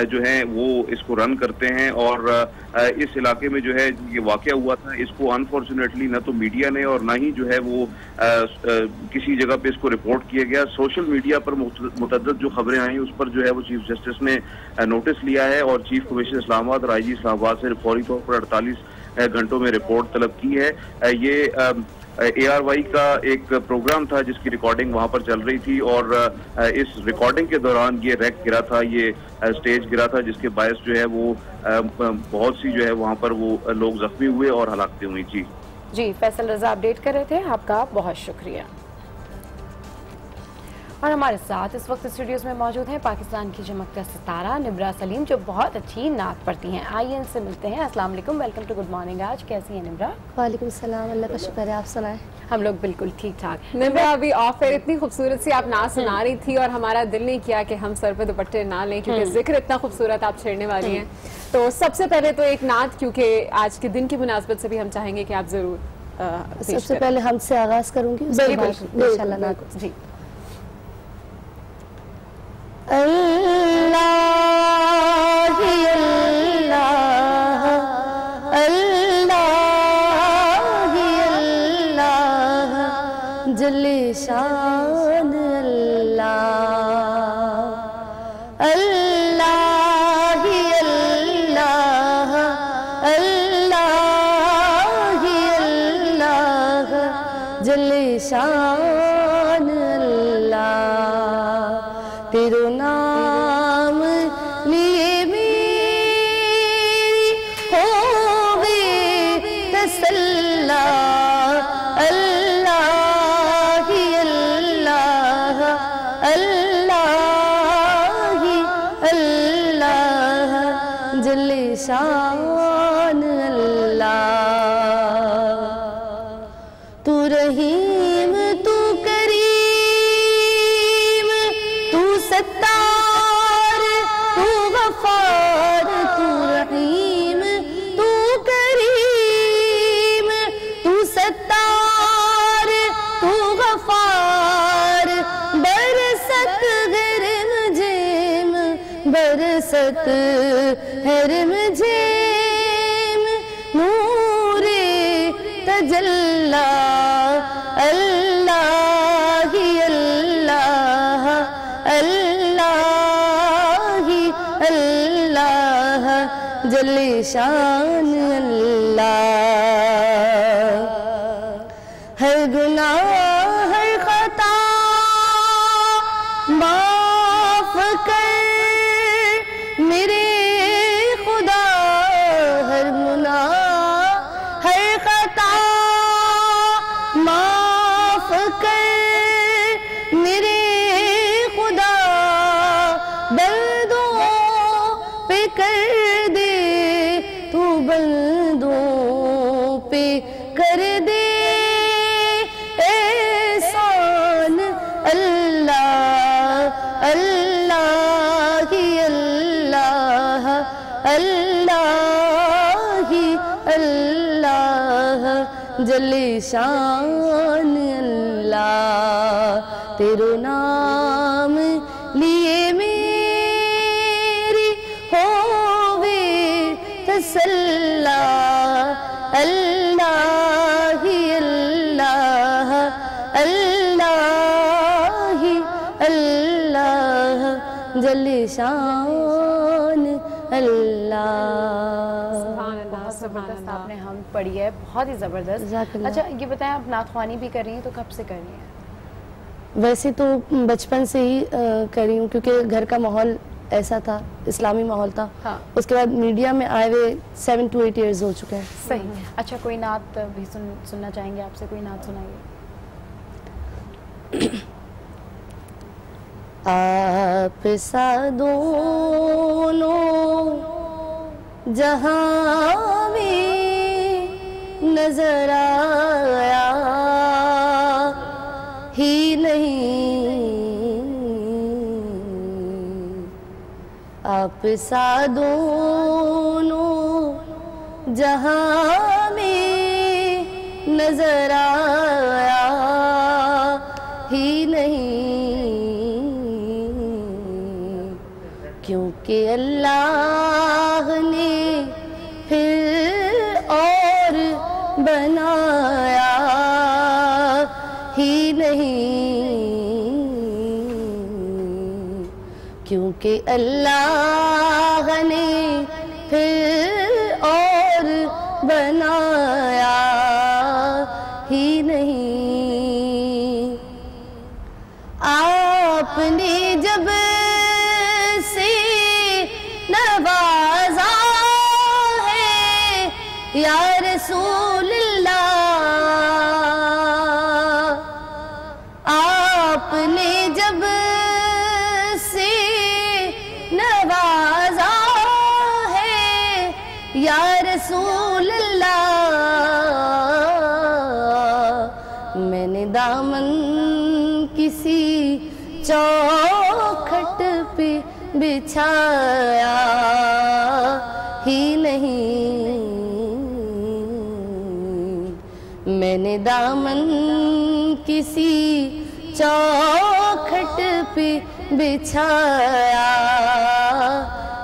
जो है वो इसको रन करते हैं और इस इलाके में जो है ये वाकया हुआ था, इसको अनफॉर्चुनेटली न तो मीडिया ने और न ही जो है वो किसी जगह पे इसको रिपोर्ट किया गया। सोशल मीडिया पर मुतअद्दिद जो खबरें आई उस पर जो है वो चीफ जस्टिस ने नोटिस लिया है और चीफ कमिश्नर इस्लामाबाद और आईजी इस्लामाबाद से फौरी तौर पर 48 घंटों में रिपोर्ट तलब की है। ये ARY का एक प्रोग्राम था जिसकी रिकॉर्डिंग वहां पर चल रही थी और इस रिकॉर्डिंग के दौरान ये रैक गिरा था, ये स्टेज गिरा था, जिसके बायस जो है वो बहुत सी जो है वहां पर वो लोग जख्मी हुए और हलाकतें हुई। जी फैसल रजा अपडेट कर रहे थे, आपका बहुत शुक्रिया। और हमारे साथ इस वक्त स्टूडियोज में मौजूद हैं पाकिस्तान की चमकता सितारा निब्रा सलीम, जो बहुत अच्छी नात पढ़ती हैं। आइए इनसे मिलते हैं। अस्सलाम वालेकुम, वेलकम टू गुड मॉर्निंग आज। कैसी हैं निब्रा? वालेकुम सलाम, अल्लाह का शुक्र है, आप सुनाएं? हम लोग बिल्कुल ठीक ठाक। निब्रा, अभी ऑफ एयर इतनी खूबसूरत सी आप नात सुना रही थी और हमारा दिल नहीं किया कि हम सर पे दुपट्टे ना लें, क्योंकि जिक्र इतना खूबसूरत आप छेड़ने वाली हैं। तो सबसे पहले तो एक नात, क्योंकि आज के दिन की मुनासबत से भी हम चाहेंगे कि आप जरूर सबसे पहले हमसे आगाज करूंगी, इंशाल्लाह नात। जी अल्लाह जले शान अल्लाह, अल्लाह ही अल्लाह, अल्लाह ही अल्लाह जले शान अल्लाह। तेरो नाम लिए मेरी हो गए तसल्ला, अल्लाह ही अल्लाह, अल्लाह ही अल्लाह जले शान अल्लाह। तू रहीम तू करीम तू सत्तार तू गफार तू रहीम तू करीम तू सत्तार तू गफार। बरसत गरम जेम बरसत हरम जेम नूरे तजल्ला, अल्लाह ही अल्लाह, अल्लाह ही अल्लाह जले शान अल्लाह। हर गुनाह हर खता माफ कर मेरे खुदा, हर गुनाह हर खता माफ कर मेरे खुदा। बंदों पे कर दे तू, बंदों पे कर दे अल्लाह ही अल्लाह जले शान अल्लाह तेरो नाम लिए मेरी होवे तसल्ला अल्लाह ही अल्लाह अल्लाह ही अल्लाह जले शान जबरदस्त आपने हम पढ़ी है, बहुत ही जबरदस्त। अच्छा ये बताएं, आप नातख्वानी भी कर रही हैं तो कब से कर रही हैं? वैसे तो बचपन से ही कर रही हूँ, क्योंकि घर का माहौल ऐसा था, इस्लामी माहौल था। हाँ। उसके बाद मीडिया में आए हुए 7 to 8 years हो चुके हैं। सही। अच्छा कोई नात भी सुनना चाहेंगे आपसे? कोई नात सुनाइए। आप सा दोनों जहां में नजर आया ही नहीं, आप सा दोनों जहां में नजर आया ही नहीं, क्योंकि अल्लाह ने फिर और बनाया ही नहीं, क्योंकि अल्लाह ने फिर और बनाया ही नहीं। आपने जब से नवाजा है या रसूल अल्लाह, आपने जब से नवाजा है या रसूल अल्लाह, मैंने दामन किसी चौखट पे बिछाया ही नहीं, मैंने दामन किसी चौखट पे बिछाया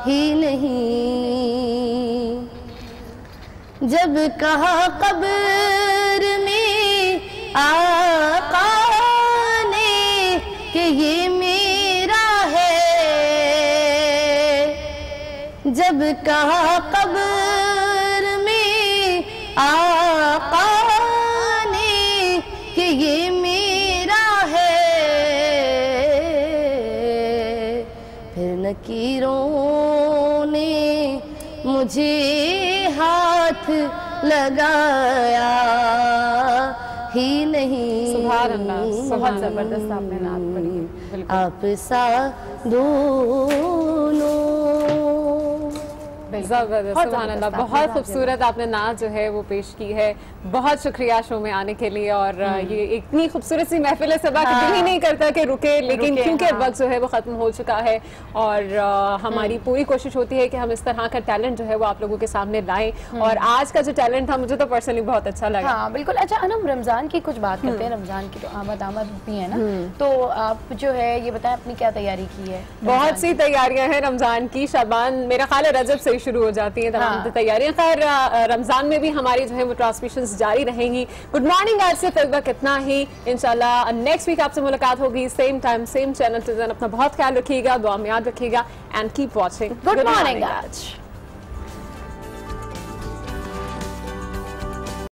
ही नहीं। जब कहा कब्र में आका ने कि ये मेरा है, जब कहा कब्र में आका ने कि ये मेरा है, फिर नकीरों ने मुझे हाथ लगाया ही नहीं। सुभान अल्लाह, बहुत जबरदस्त आपने नात पढ़ी। आप सा दोनों जबरदस्त, सुभान अल्लाह, बहुत खूबसूरत आपने नात जो है वो पेश की है। बहुत शुक्रिया शो में आने के लिए। और ये इतनी खूबसूरत सी महफिल है, सबा दिल ही नहीं करता कि रुके, लेकिन क्योंकि वक्त जो है वो खत्म हो चुका है और हमारी पूरी कोशिश होती है कि हम इस तरह का टैलेंट जो है वो आप लोगों के सामने लाएं। और आज का जो टैलेंट था मुझे तो पर्सनली बहुत अच्छा लगा। हाँ बिल्कुल। अच्छा अनम, रमजान की कुछ बात करते हैं। रमजान की तो आमद भी है ना, तो आप जो है ये बताएं अपनी क्या तैयारी की है? बहुत सी तैयारियां हैं रमजान की। शाबान मेरा ख्याल है रजब से शुरू हो जाती हैं तमाम तैयारियां। खैर रमजान में भी हमारी जो है वो ट्रांसमिशंस जारी रहेंगी। गुड मॉर्निंग, आज से फिर वक्त इतना ही। इंशाल्लाह नेक्स्ट वीक आपसे मुलाकात होगी, सेम टाइम सेम चैनल। अपना बहुत ख्याल रखिएगा, दुआ में याद रखिएगा and keep watching. Good morning आज।